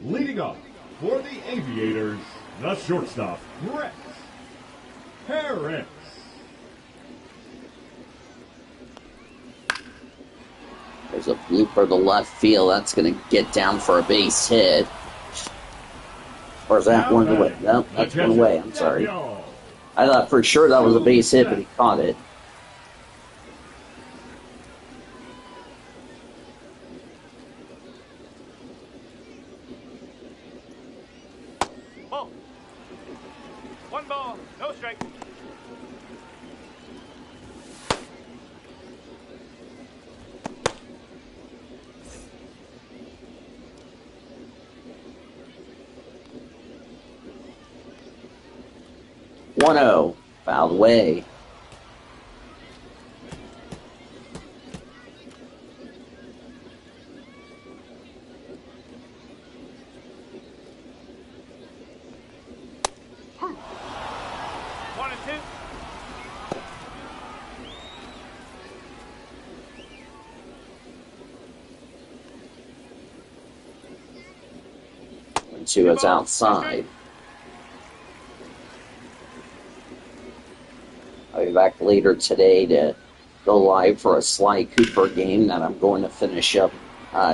Leading up for the Aviators, the shortstop, Rex Harris.
There's a blooper to left field. That's going to get down for a base hit. Or is that one away? No, that's one away. I'm sorry. I thought for sure that was a base hit, but he caught it.
Ball. 1 ball, no strike.
One 0 fouled away.
One and two.
And 2 is outside. I'll be back later today to go live for a Sly Cooper game that I'm going to finish up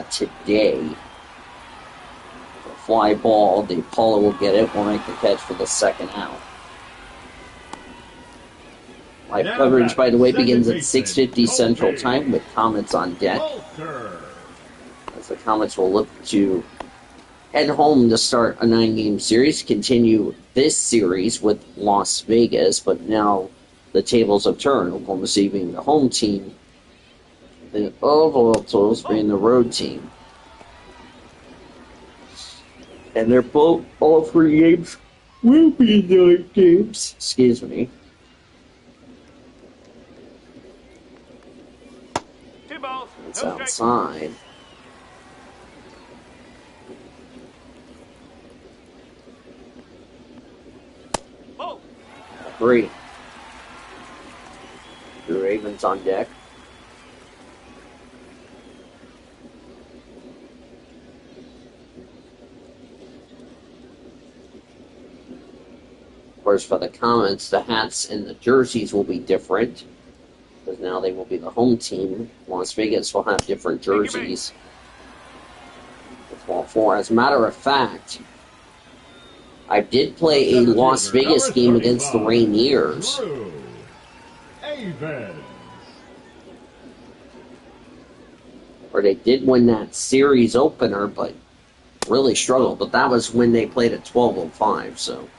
today. The fly ball, DePaula will get it. We'll make the catch for the second out. Live coverage, by the way, begins at 6:50 Central Time with Comets on deck. As the Comets will look to head home to start a 9-game series, continue this series with Las Vegas, but now the tables have turned. Oklahoma City being the home team, the Aviators being the road team. And they're both, all 3 games will be 9 games. Excuse me.
2 balls,
It's
no strike.
outside. 3. The Ravens on deck. Of course, for the Comets, the hats and the jerseys will be different, because now they will be the home team. Las Vegas will have different jerseys. Well, for as a matter of fact, I did play a Las Vegas game against the Rainiers. Where they did win that series opener, but really struggled. But that was when they played at 12:05, so.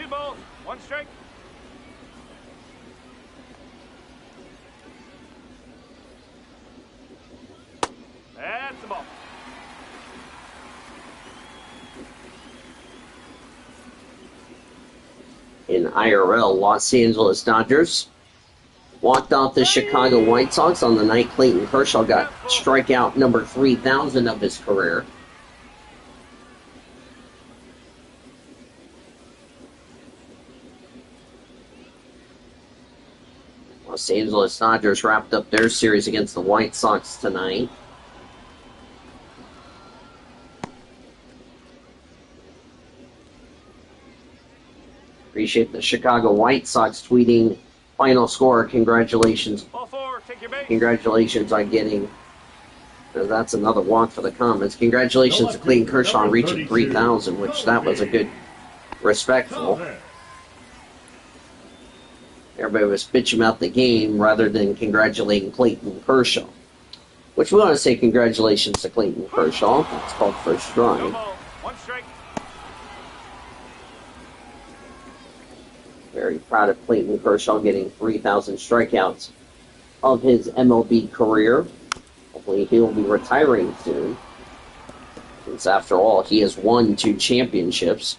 Balls, 1 strike. That's the ball.
In IRL, Los Angeles Dodgers walked off the Chicago White Sox on the night Clayton Kershaw got strikeout number 3,000 of his career. Los Angeles Dodgers wrapped up their series against the White Sox tonight. Appreciate the Chicago White Sox tweeting final score. Congratulations.
Ball 4, take your base.
Congratulations on getting. That's another walk for the Comets. Congratulations to Clayton Kershaw on reaching 3,000, which that was a good, respectful. Everybody was bitching about the game rather than congratulating Clayton Kershaw. Which we want to say congratulations to Clayton Kershaw. It's called first strike.
No ball, 1 strike.
Very proud of Clayton Kershaw getting 3,000 strikeouts of his MLB career. Hopefully he will be retiring soon. Since after all, he has won 2 championships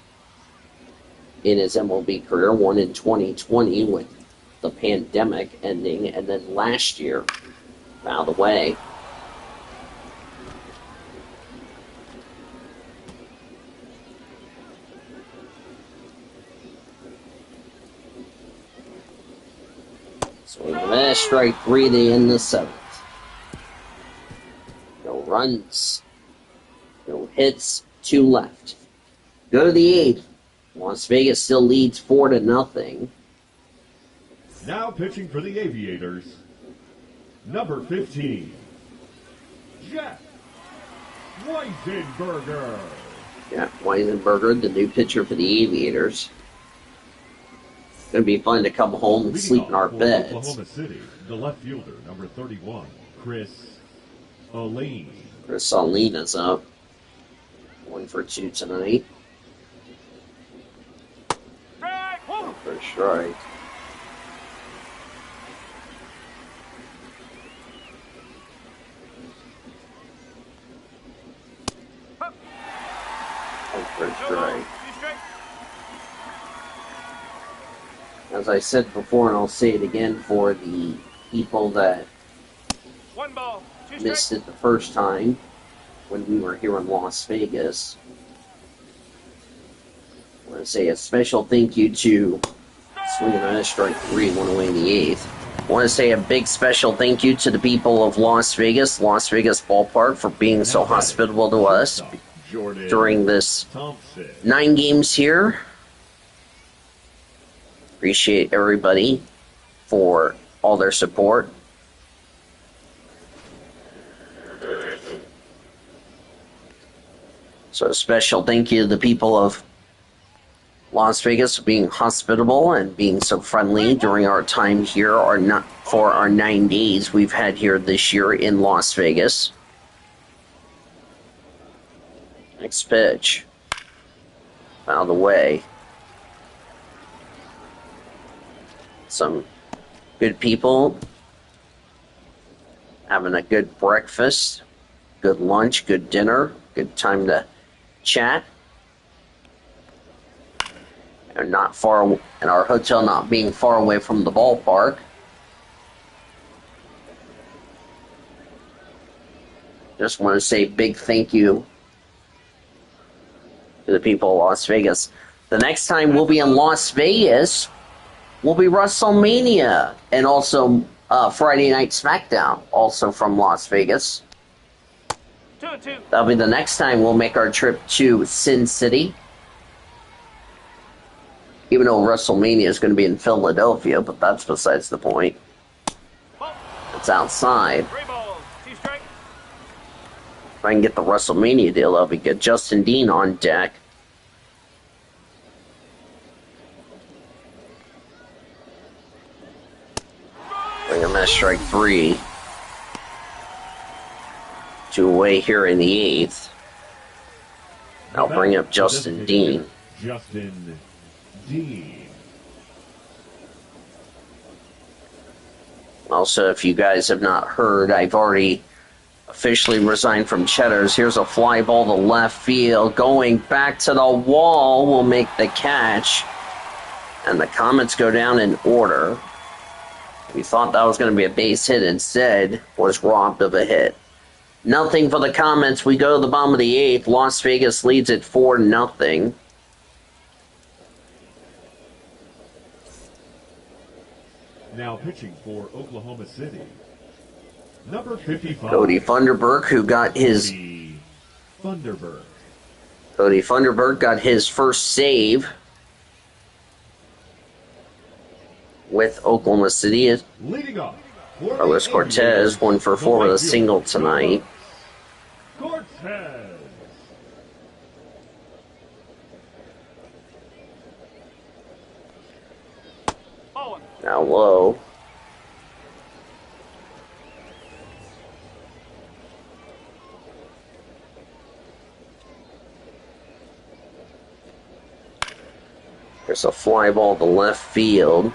in his MLB career. One in 2020 with the pandemic ending, and then last year, out of the way. Swing and a miss, strike 3 to end the 7th. No runs, no hits, 2 left. Go to the 8th. Las Vegas still leads 4-0.
Now pitching for the Aviators, number 15, Jeff Weisenberger.
Yeah, Weisenberger, the new pitcher for the Aviators. It's going to be fun to come home and sleep in our beds.
Oklahoma City, the left fielder, number 31, Chris Aline.
Chris Aline is up. 1 for 2 tonight.
Strike. Woo.
First strike. First
No ball,
strike.
2 strike.
As I said before, and I'll say it again for the people that
1 ball, 2
missed
strike.
it the first time when we were here in Las Vegas. I want to say a special thank you to Swinging on a Strike 3, 1 away in the 8th. I want to say a big special thank you to the people of Las Vegas Ballpark, for being so hospitable to us during this 9 games here. Appreciate everybody for all their support. So a special thank you to the people of Las Vegas for being hospitable and being so friendly during our time here, for our 9 days we've had here this year in Las Vegas. Next pitch. Out of the way. Some good people having a good breakfast, good lunch, good dinner, good time to chat. and not far, and our hotel not being far away from the ballpark. Just want to say big thank you to the people of Las Vegas. The next time we'll be in Las Vegas will be WrestleMania, and also Friday Night SmackDown, also from Las Vegas.
2-2.
That'll be the next time we'll make our trip to Sin City. Even though WrestleMania is going to be in Philadelphia, but that's besides the point.
Ball.
It's outside.
3 balls. 2 strikes.
If I can get the WrestleMania deal, that'll be good. Justin Dean on deck. Bring him at strike 3. 2 away here in the 8th. I'll bring up Justin Dean.
Justin Dean.
Also, if you guys have not heard, I've already officially resigned from Cheddar's. Here's a fly ball to left field. Going back to the wall will make the catch. And the Comets go down in order. We thought that was going to be a base hit. Instead, was robbed of a hit. Nothing for the Comets. We go to the bottom of the 8th. Las Vegas leads it 4-0.
Now pitching for Oklahoma City. Number 55.
Cody Funderburk, who got his...
Cody Funderburk.
Cody Funderburk got his first save with Oklahoma City.
Leading off.
Carlos Cortez, 1 for 4 with a single tonight.
Cortez.
Ball 1.
Now low. There's a fly ball to left field.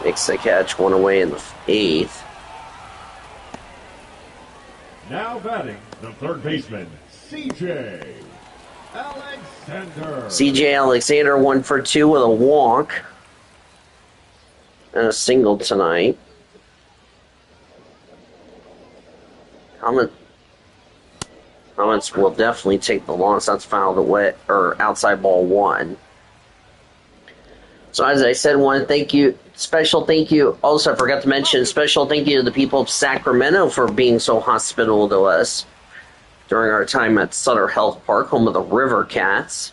Makes the catch, 1 away in the 8th.
Now batting, the third baseman, C.J. Alexander.
C.J. Alexander, 1 for 2 with a walk. And a single tonight. Comets will definitely take the loss. That's fouled away, or outside ball 1. So as I said, want to thank you, special thank you. Also, I forgot to mention, special thank you to the people of Sacramento for being so hospitable to us during our time at Sutter Health Park, home of the River Cats.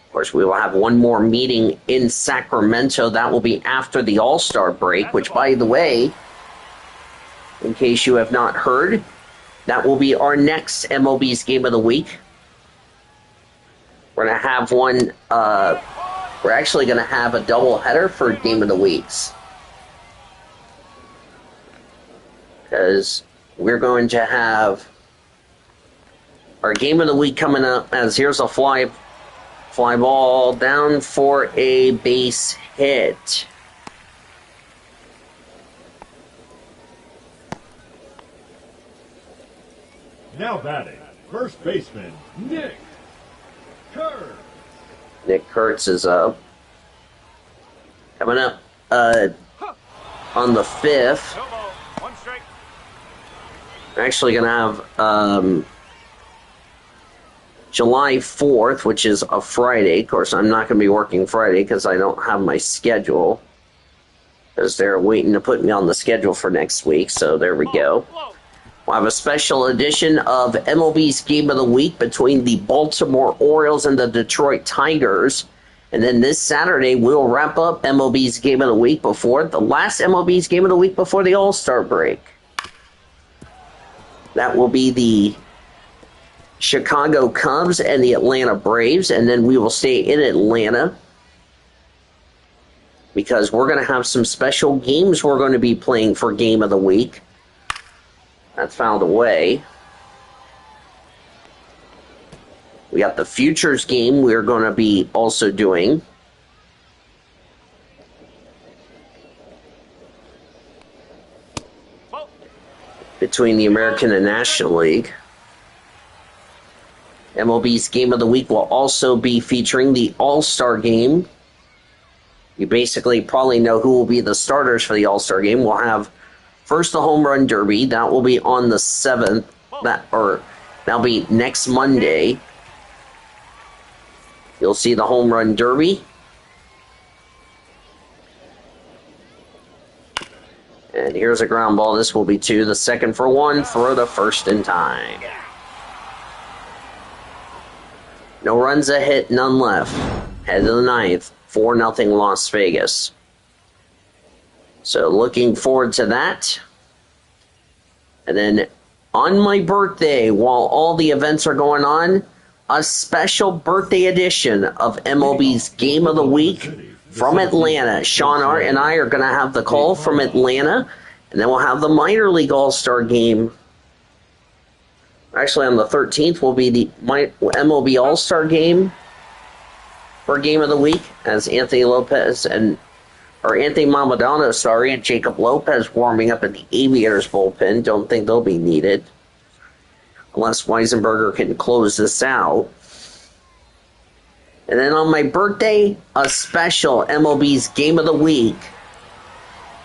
Of course, we will have one more meeting in Sacramento. That will be after the All-Star break, which, by the way, in case you have not heard, that will be our next MLB's Game of the Week. We're going to have one... we're actually going to have a doubleheader for Game of the Weeks. Because we're going to have our Game of the Week coming up as here's a fly ball down for a base hit.
Now batting, first baseman, Nick Kurtz.
Nick Kurtz is up. Coming up on the 5th.
No ball. 1 strike.
We're actually going to have July 4th, which is a Friday. Of course, I'm not going to be working Friday because I don't have my schedule. Because they're waiting to put me on the schedule for next week, so there we go.
Low.
We'll have a special edition of MLB's Game of the Week between the Baltimore Orioles and the Detroit Tigers. And then this Saturday, we'll wrap up MLB's Game of the Week before the last MLB's Game of the Week before the All-Star break. That will be the Chicago Cubs and the Atlanta Braves. And then we will stay in Atlanta because we're going to have some special games we're going to be playing for Game of the Week. That's fouled away. We got the Futures game we're going to be also doing. between the American and National League. MLB's Game of the Week will also be featuring the All-Star Game. You basically probably know who will be the starters for the All-Star Game. We'll have first the Home Run Derby. That will be on the 7th. That'll be next Monday. You'll see the Home Run Derby. And here's a ground ball. This will be 2. The second for 1. Throw the first in time. No runs a hit, none left. Head to the 9th. 4-0 Las Vegas. So looking forward to that. And then on my birthday, while all the events are going on, a special birthday edition of MLB's Game of the Week from Atlanta. Sean Art and I are going to have the call from Atlanta, and then we'll have the Minor League All-Star Game. Actually, on the 13th will be the MLB All-Star Game for Game of the Week, as Anthony Mamadano, and Jacob Lopez warming up in the Aviators bullpen. Don't think they'll be needed unless Weisenberger can close this out. And then on my birthday, a special MLB's Game of the Week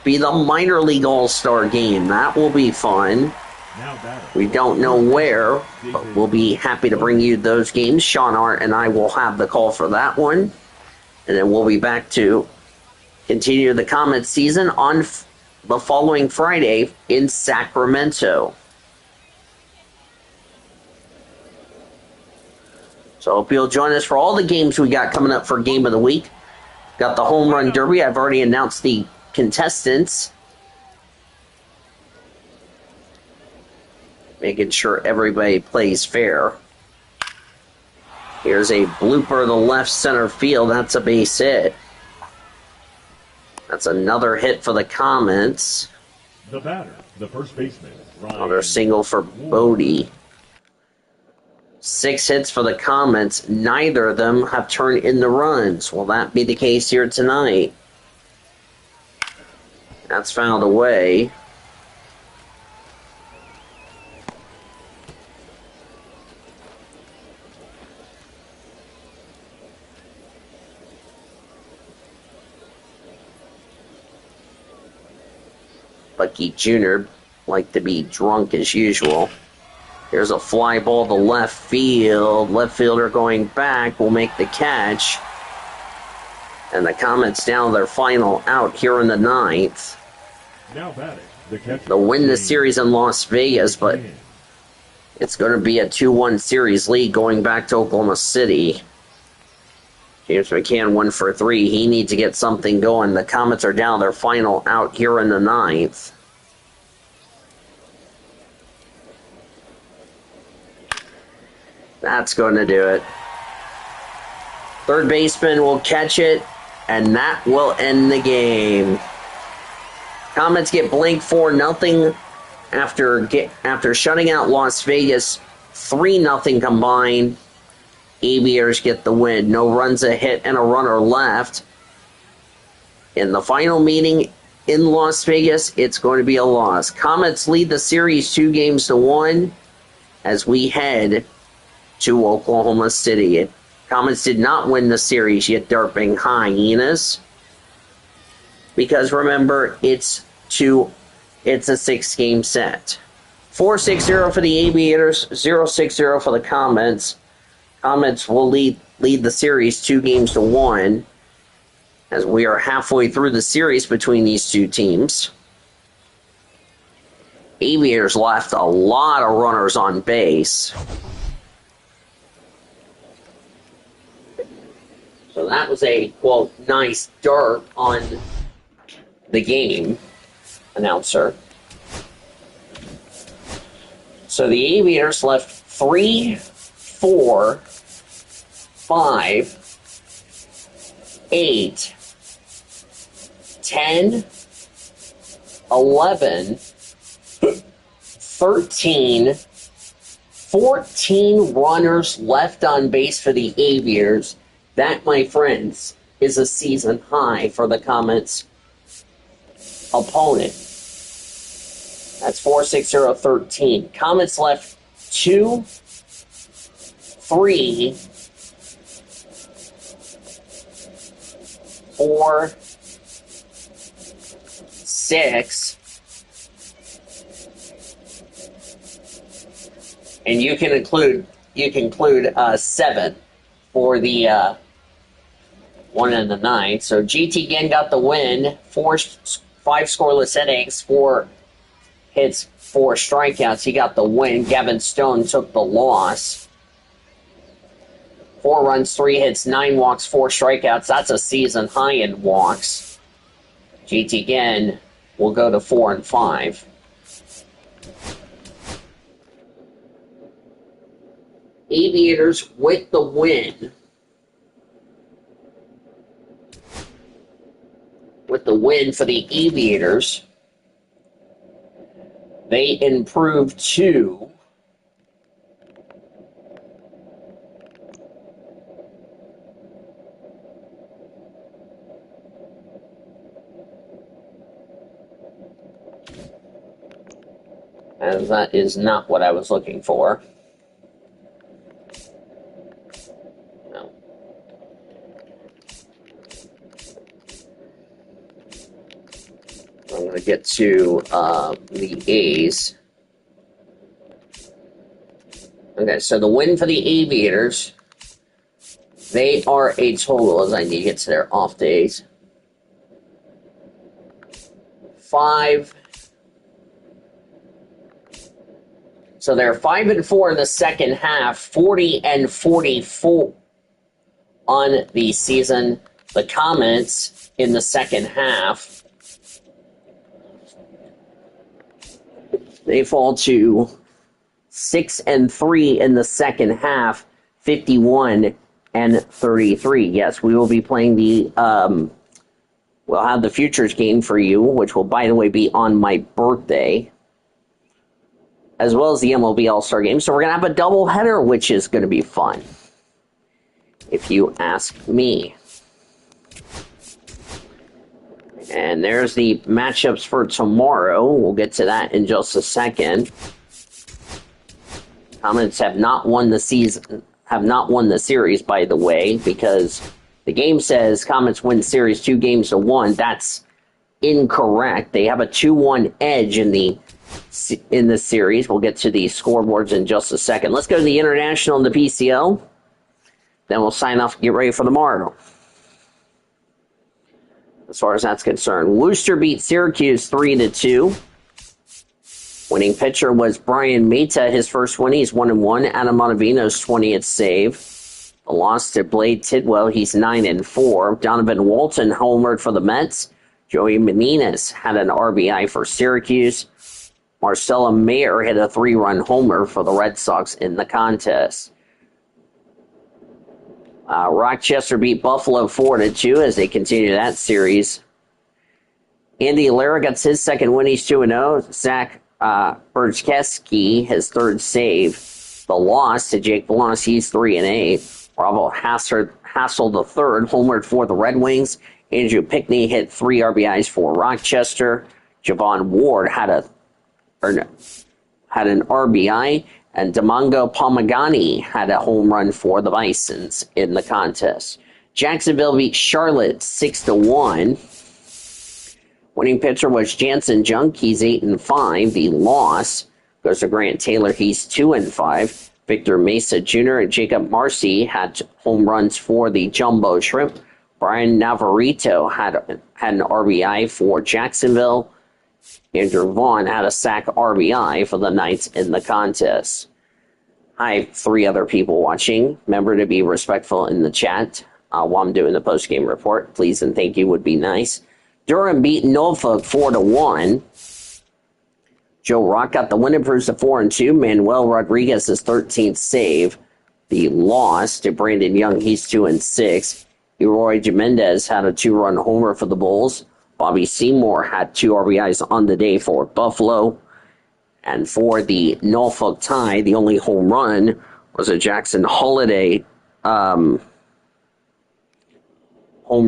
be the Minor League All-Star Game. That will be fun. We don't know where, but we'll be happy to bring you those games. Sean Art and I will have the call for that one. And then we'll be back to continue the Comets season on the following Friday in Sacramento. So I hope you'll join us for all the games we got coming up for Game of the Week. Got the Home Run Derby. I've already announced the contestants. Making sure everybody plays fair. Here's a blooper to the left center field. That's a base hit. That's another hit for the Comets.
The batter, the first baseman.
Another single for Bodie. 6 hits for the Comets. Neither of them have turned into runs. Will that be the case here tonight? That's fouled away. Bucky Jr. like to be drunk as usual. Here's a fly ball to left field. Left fielder going back will make the catch. And the Comets down their final out here in the 9th.
Now batting, the catcher.
They'll win the series in Las Vegas, but it's going to be a 2-1 series lead going back to Oklahoma City. James McCann 1 for 3. He needs to get something going. The Comets are down their final out here in the 9th. That's going to do it. Third baseman will catch it, and that will end the game. Comets get blanked 4-0 after shutting out Las Vegas 3-0 combined. Aviators get the win. No runs a hit and a runner left. In the final meeting in Las Vegas, it's going to be a loss. Comets lead the series 2-1 as we head to Oklahoma City. Comets did not win the series yet, Darping Hyenas. Because remember, it's a 6-game set. 4-6-0 for the Aviators, 0-6-0 for the Comets. Comets will lead the series 2-1 as we are halfway through the series between these two teams. Aviators left a lot of runners on base. So that was a, quote, nice dart on the game, announcer. So the Aviators left 3, 4, 5, 8, 10, 11, 13, 14 runners left on base for the Aviators. That, my friends, is a season high for the Comets' opponent. That's 4-6-0-13. Comets left 2,
3, 4, 6, and you can include 7 for the 1 and the 9. So GT again got the win. 5 scoreless innings, 4 hits, 4 strikeouts. He got the win. Gavin Stone took the loss. 4 runs, 3 hits, 9 walks, 4 strikeouts. That's a season high in walks. GT again will go to 4 and 5. Aviators with the win. With the win for the Aviators, they improved to 5. And that is not what I was looking for. No. I'm going to get to the A's. Okay, so the win for the Aviators, they are a total, as I need to get to their off days, 5. So they're 5 and 4 in the second half, 40 and 44 on the season. The Comets in the second half, they fall to 6 and 3 in the second half, 51 and 33. Yes, we will be playing the we'll have the futures game for you, which will, by the way, be on my birthday, as well as the MLB All-Star Game. So we're going to have a doubleheader, which is going to be fun, if you ask me. And there's the matchups for tomorrow. We'll get to that in just a second. Comets have not won the series, by the way, because the game says Comets win series 2-1. That's incorrect. They have a 2-1 edge in the series. We'll get to the scoreboards in just a second. Let's go to the International and the PCL. Then we'll sign off and get ready for tomorrow. As far as that's concerned, Worcester beat Syracuse 3-2. Winning pitcher was Brian Mata. His first win, he's 1-1. Adam Ottavino's 20th save. A loss to Blade Tidwell, he's 9-4. Donovan Walton homered for the Mets. Joey Meneses had an RBI for Syracuse. Marcella Mayer hit a 3-run homer for the Red Sox in the contest. Rochester beat Buffalo 4-2 as they continue that series. Andy Lara gets his second win. He's 2-0. Zach Berczewski, his third save. The loss to Jake Velonis, he's 3-8. Bravo Hassel the third homered for the Red Wings. Andrew Pickney hit 3 RBIs for Rochester. Javon Ward had an RBI. And Domingo Palmagani had a home run for the Bisons in the contest. Jacksonville beat Charlotte 6-1. Winning pitcher was Jansen Junk. He's 8-5. The loss goes to Grant Taylor. He's 2-5. Victor Mesa Jr. and Jacob Marcy had home runs for the Jumbo Shrimp. Brian Navarrito had an RBI for Jacksonville. Andrew Vaughn had a sack RBI for the Knights in the contest. I have 3 other people watching. Remember to be respectful in the chat while I'm doing the post-game report. Please and thank you would be nice. Durham beat Norfolk 4-1. Joe Rock got the win, improves to 4-2. Manuel Rodriguez's 13th save. The loss to Brandon Young, he's 2-6. Eroy Jimenez had a 2-run homer for the Bulls. Bobby Seymour had 2 RBIs on the day for Buffalo. And for the Norfolk tie, the only home run was a Jackson Holiday home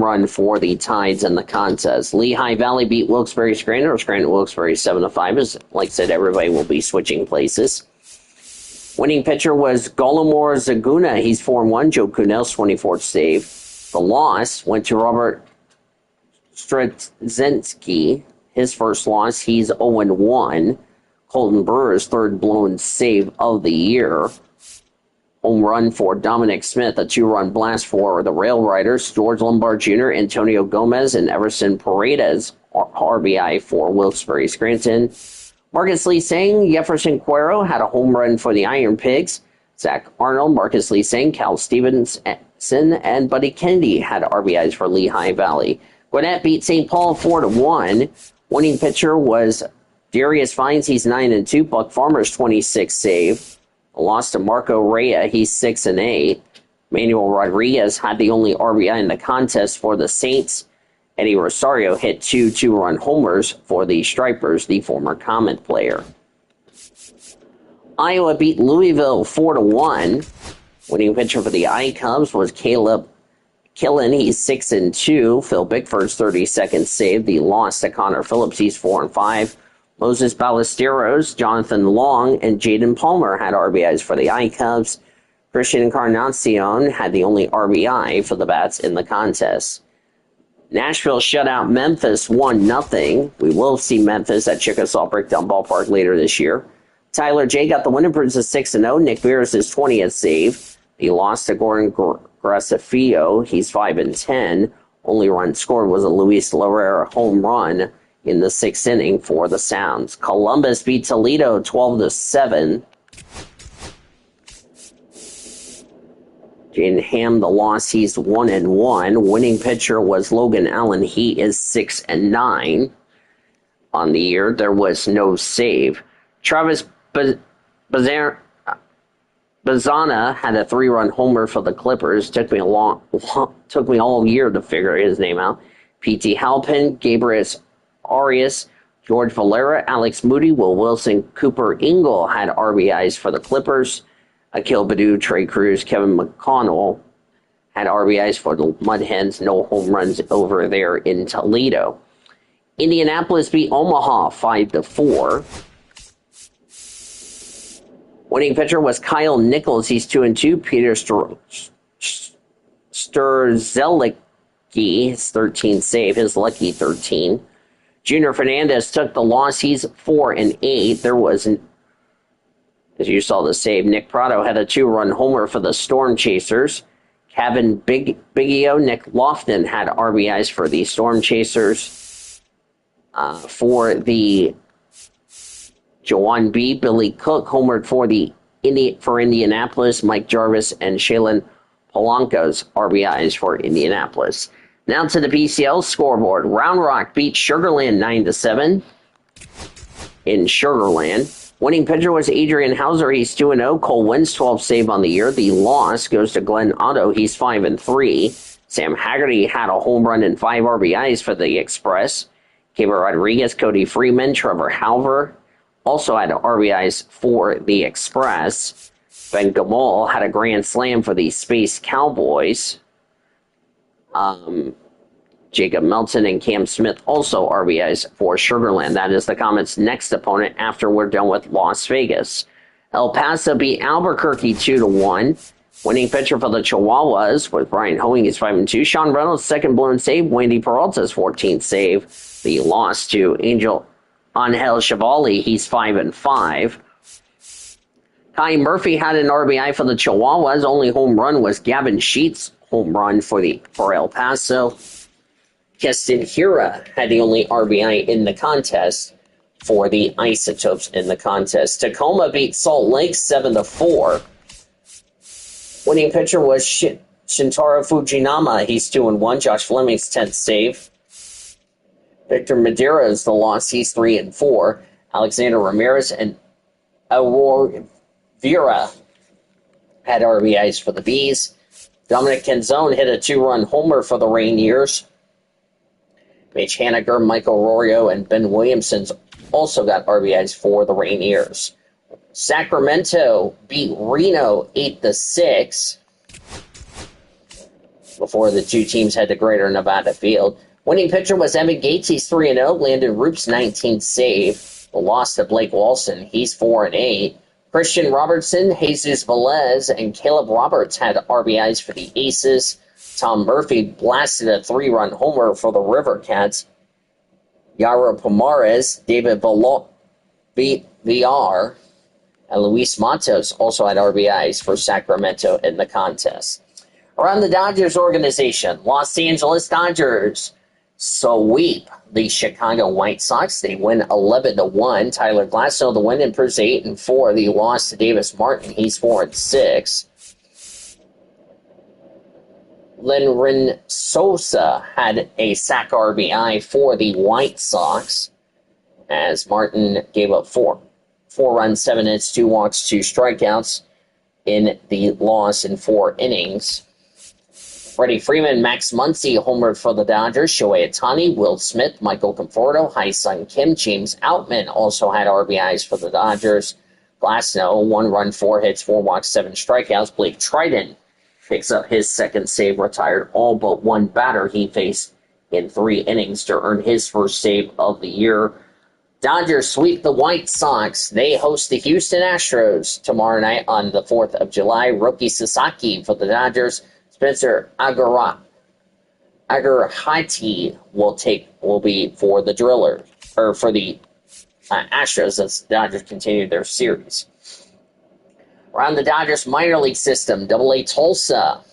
run for the Tides in the contest. Lehigh Valley beat Wilkes-Barre Scranton, or Scranton Wilkes-Barre 7-5. As like I said, everybody will be switching places.
Winning pitcher was Golomor Zaguna. He's 4-1. Joe Kuhnel's 24th save. The loss went to Robert Strazynski. His first loss, he's 0-1. Colton Brewer's third blown save of the year. Home run for Dominic Smith, a 2-run blast for the Rail Riders. George Lombard Jr., Antonio Gomez, and Everson Paredes, RBI for Wilkes-Barre Scranton. Marcus Lee Sang, Jefferson Cuero had a home run for the Iron Pigs. Zach Arnold, Marcus Lee Sang, Cal Stevenson, and Buddy Kennedy had RBIs for Lehigh Valley. Gwinnett beat St. Paul 4-1. Winning pitcher was Darius Vines. He's 9-2. Buck Farmer's 26th save. A loss to Marco Rea. He's 6-8. Manuel Rodriguez had the only RBI in the contest for the Saints. Eddie Rosario hit 2 two-run homers for the Stripers, the former Comet player. Iowa beat Louisville 4-1. Winning pitcher for the I-Cubs was Caleb Killen. He's 6-2. Phil Bickford's 32nd save. The loss to Connor Phillips. He's 4-5. Moses Ballesteros, Jonathan Long, and Jaden Palmer had RBIs for the I-Cubs. Christian Encarnacion had the only RBI for the Bats in the contest. Nashville shut out Memphis 1-0. We will see Memphis at Chickasaw Bricktown Ballpark later this year. Tyler J got the win, improves to 6-0. Nick Beers his 20th save. He lost to Gordon Gracefio. He's 5-10. Only run scored was a Luis Larrera home run in the 6th inning for the Sounds. Columbus beat Toledo 12-7. Jaden Ham, the loss, he's 1-1. Winning pitcher was Logan Allen. He is 6-9 on the year. There was no save. Travis Bazana had a 3-run homer for the Clippers. Took me all year to figure his name out. P.T. Halpin, Gabriel Arias, George Valera, Alex Moody, Will Wilson, Cooper Ingle had RBIs for the Clippers. Akil Baddoo, Trey Cruz, Kevin McConnell had RBIs for the Mudhens. No home runs over there in Toledo. Indianapolis beat Omaha 5-4. Winning pitcher was Kyle Nichols. He's 2-2. Peter Sturzelicki, his 13th save, his lucky 13. Junior Fernandez took the loss. He's 4-8. There was, as you saw the save, Nick Prado had a 2-run homer for the Storm Chasers. Kevin Biggio, Nick Lofton had RBIs for the Storm Chasers. For the Jawan B, Billy Cook homered for Indianapolis. Mike Jarvis and Shaylin Polanco's RBIs for Indianapolis. Now to the PCL scoreboard. Round Rock beat Sugarland 9-7 in Sugarland. Winning pitcher was Adrian Hauser. He's 2-0. Cole Wynn's 12th save on the year. The loss goes to Glenn Otto. He's 5-3. Sam Haggerty had a home run and 5 RBIs for the Express. Gabriel Rodriguez, Cody Freeman, Trevor Halver also had RBIs for the Express. Ben Gamal had a grand slam for the Space Cowboys. Jacob Melton and Cam Smith also RBIs for Sugarland. That is the Comets' next opponent after we're done with Las Vegas. El Paso beat Albuquerque 2-1. Winning pitcher for the Chihuahuas was Brian Hoeing. He's 5-2. Sean Reynolds' second blown save. Wendy Peralta's 14th save. The loss to Angel Chevali. He's 5-5. Kai Murphy had an RBI for the Chihuahuas. Only home run was Gavin Sheets' home run for El Paso. Keston Hira had the only RBI in the contest for the Isotopes in the contest. Tacoma beat Salt Lake 7-4. Winning pitcher was Shintaro Fujinama. He's 2-1. Josh Fleming's 10th save. Victor Madeira is the loss. He's 3-4. Alexander Ramirez and Aurora Vera had RBIs for the Bees. Dominic Canzone hit a 2-run homer for the Rainiers. Mitch Haniger, Michael Rorio, and Ben Williamson's also got RBIs for the Rainiers. Sacramento beat Reno 8-6 before the two teams head to Greater Nevada Field. Winning pitcher was Evan Gates. He's 3-0. Landon Roop's 19th save. The loss to Blake Walson. He's 4-8. Christian Robertson, Jesus Velez, and Caleb Roberts had RBIs for the Aces. Tom Murphy blasted a 3-run homer for the River Cats. Yara Pomares, David Villar, and Luis Matos also had RBIs for Sacramento in the contest. Around the Dodgers organization, Los Angeles Dodgers sweep the Chicago White Sox. They win 11-1. Tyler Glasnow, the win, improves to 8-4. The loss to Davis Martin, he's 4-6. Lenrin Sosa had a sac RBI for the White Sox, as Martin gave up 4 runs, 7 hits, 2 walks, 2 strikeouts in the loss in 4 innings. Freddie Freeman, Max Muncy homered for the Dodgers. Shohei Ohtani, Will Smith, Michael Conforto, Hai-Sung Kim, James Outman also had RBIs for the Dodgers. Glasnow, 1 run, 4 hits, 4 walks, 7 strikeouts. Blake Triton picks up his second save, retired all but 1 batter he faced in 3 innings to earn his first save of the year. Dodgers sweep the White Sox. They host the Houston Astros tomorrow night on the 4th of July. Roki Sasaki for the Dodgers. Spencer Agarhati will be for the Drillers, or for the Astros, as the Dodgers continue their series. Around the Dodgers minor league system, Double-A Tulsa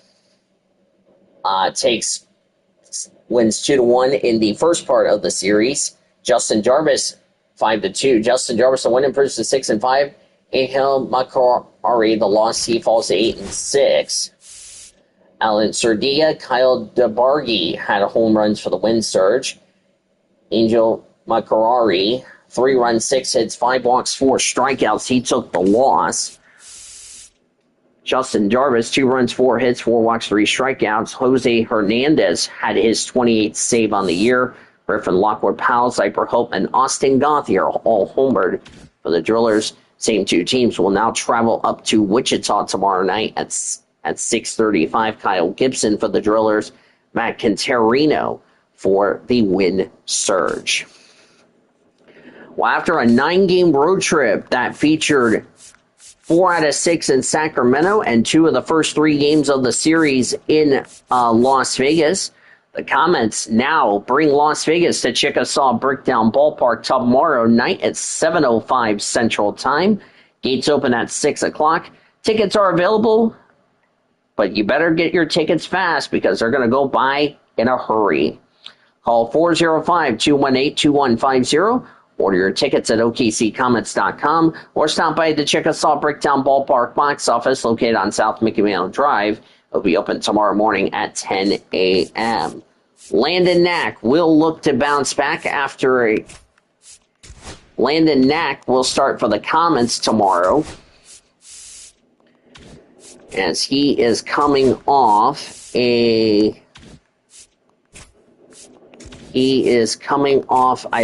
wins 2-1 in the first part of the series. Justin Jarvis 5-2. Justin Jarvis, the win, improves to 6-5. Angel Macari, the loss, he falls to 8-6. Alan Cerdia, Kyle DeBargi had home runs for the win surge. Angel Macari, 3 runs, 6 hits, 5 walks, 4 strikeouts. He took the loss. Justin Jarvis, 2 runs, 4 hits, 4 walks, 3 strikeouts. Jose Hernandez had his 28th save on the year. Griffin Lockwood, Powell, Zyper Hope, and Austin Gauthier all homered for the Drillers. Same 2 teams will now travel up to Wichita tomorrow night at 6:35. Kyle Gibson for the Drillers. Matt Canterino for the Win Surge. Well, after a 9-game road trip that featured 4 out of 6 in Sacramento and 2 of the first 3 games of the series in Las Vegas, the Comets now bring Las Vegas to Chickasaw Bricktown Ballpark tomorrow night at 7:05 Central Time. Gates open at 6 o'clock. Tickets are available, but you better get your tickets fast because they're going to go by in a hurry. Call 405-218-2150. Order your tickets at OKCComets.com or stop by the Chickasaw Bricktown Ballpark box office located on South Mickey Mantle Drive. It'll be open tomorrow morning at 10 a.m. Landon Knack will look to bounce back after Landon Knack will start for the Comets tomorrow, as he is coming off I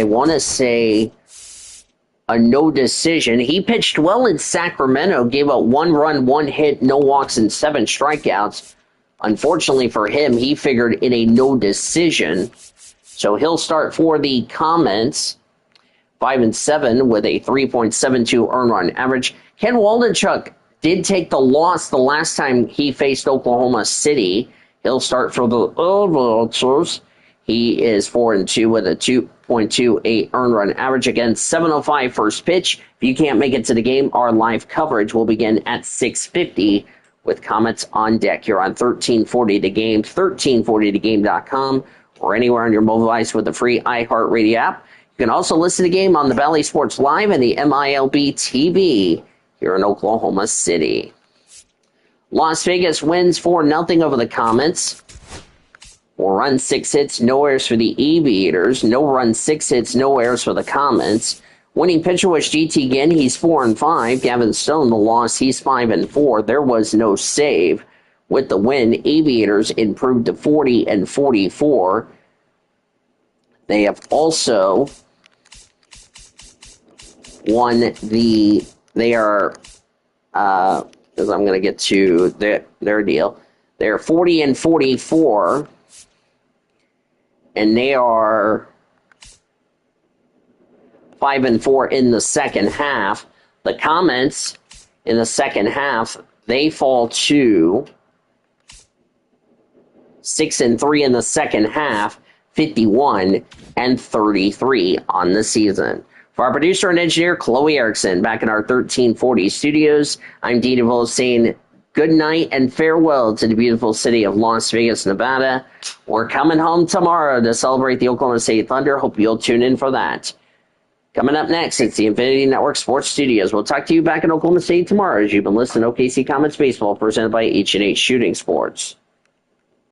want to say, a no decision. He pitched well in Sacramento, gave up 1 run, 1 hit, no walks, and 7 strikeouts. Unfortunately for him, he figured in a no decision. So he'll start for the Comets, 5-7 with a 3.72 earned run average. Ken Waldichuk did take the loss the last time he faced Oklahoma City. He'll start for the Aviators. He is 4-2 with a 2.28 earned run average. Again, 7:05 first pitch. If you can't make it to the game, our live coverage will begin at 6:50 with Comets on deck here on 1340 The Game, 1340thegame.com, or anywhere on your mobile device with the free iHeartRadio app. You can also listen to the game on the Bally Sports Live and the MILB TV here in Oklahoma City. Las Vegas wins 4-0 over the Comets. 4 runs, 6 hits, no errors for the Aviators. No runs, 6 hits, no errors for the Comets. Winning pitcher was GT Ginn. He's 4-5. Gavin Stone, the loss, he's 5-4. There was no save. With the win, Aviators improved to 40-44. They have also won they are, because I'm going to get to their deal. They're 40-44. And they are 5-4 in the second half. The Comets
in the second half. They fall to 6-3 in the second half, 51-33 on the season. For our producer and engineer, Chloe Erickson, back in our 1340 studios, I'm Dean DeVoe saying good night and farewell to the beautiful city of Las Vegas, Nevada. We're coming home tomorrow to celebrate the Oklahoma City Thunder. Hope you'll tune in for that. Coming up next, it's the Infinity Network Sports Studios. We'll talk to you back in Oklahoma City tomorrow as you've been listening to OKC Comets Baseball presented by H&H Shooting Sports.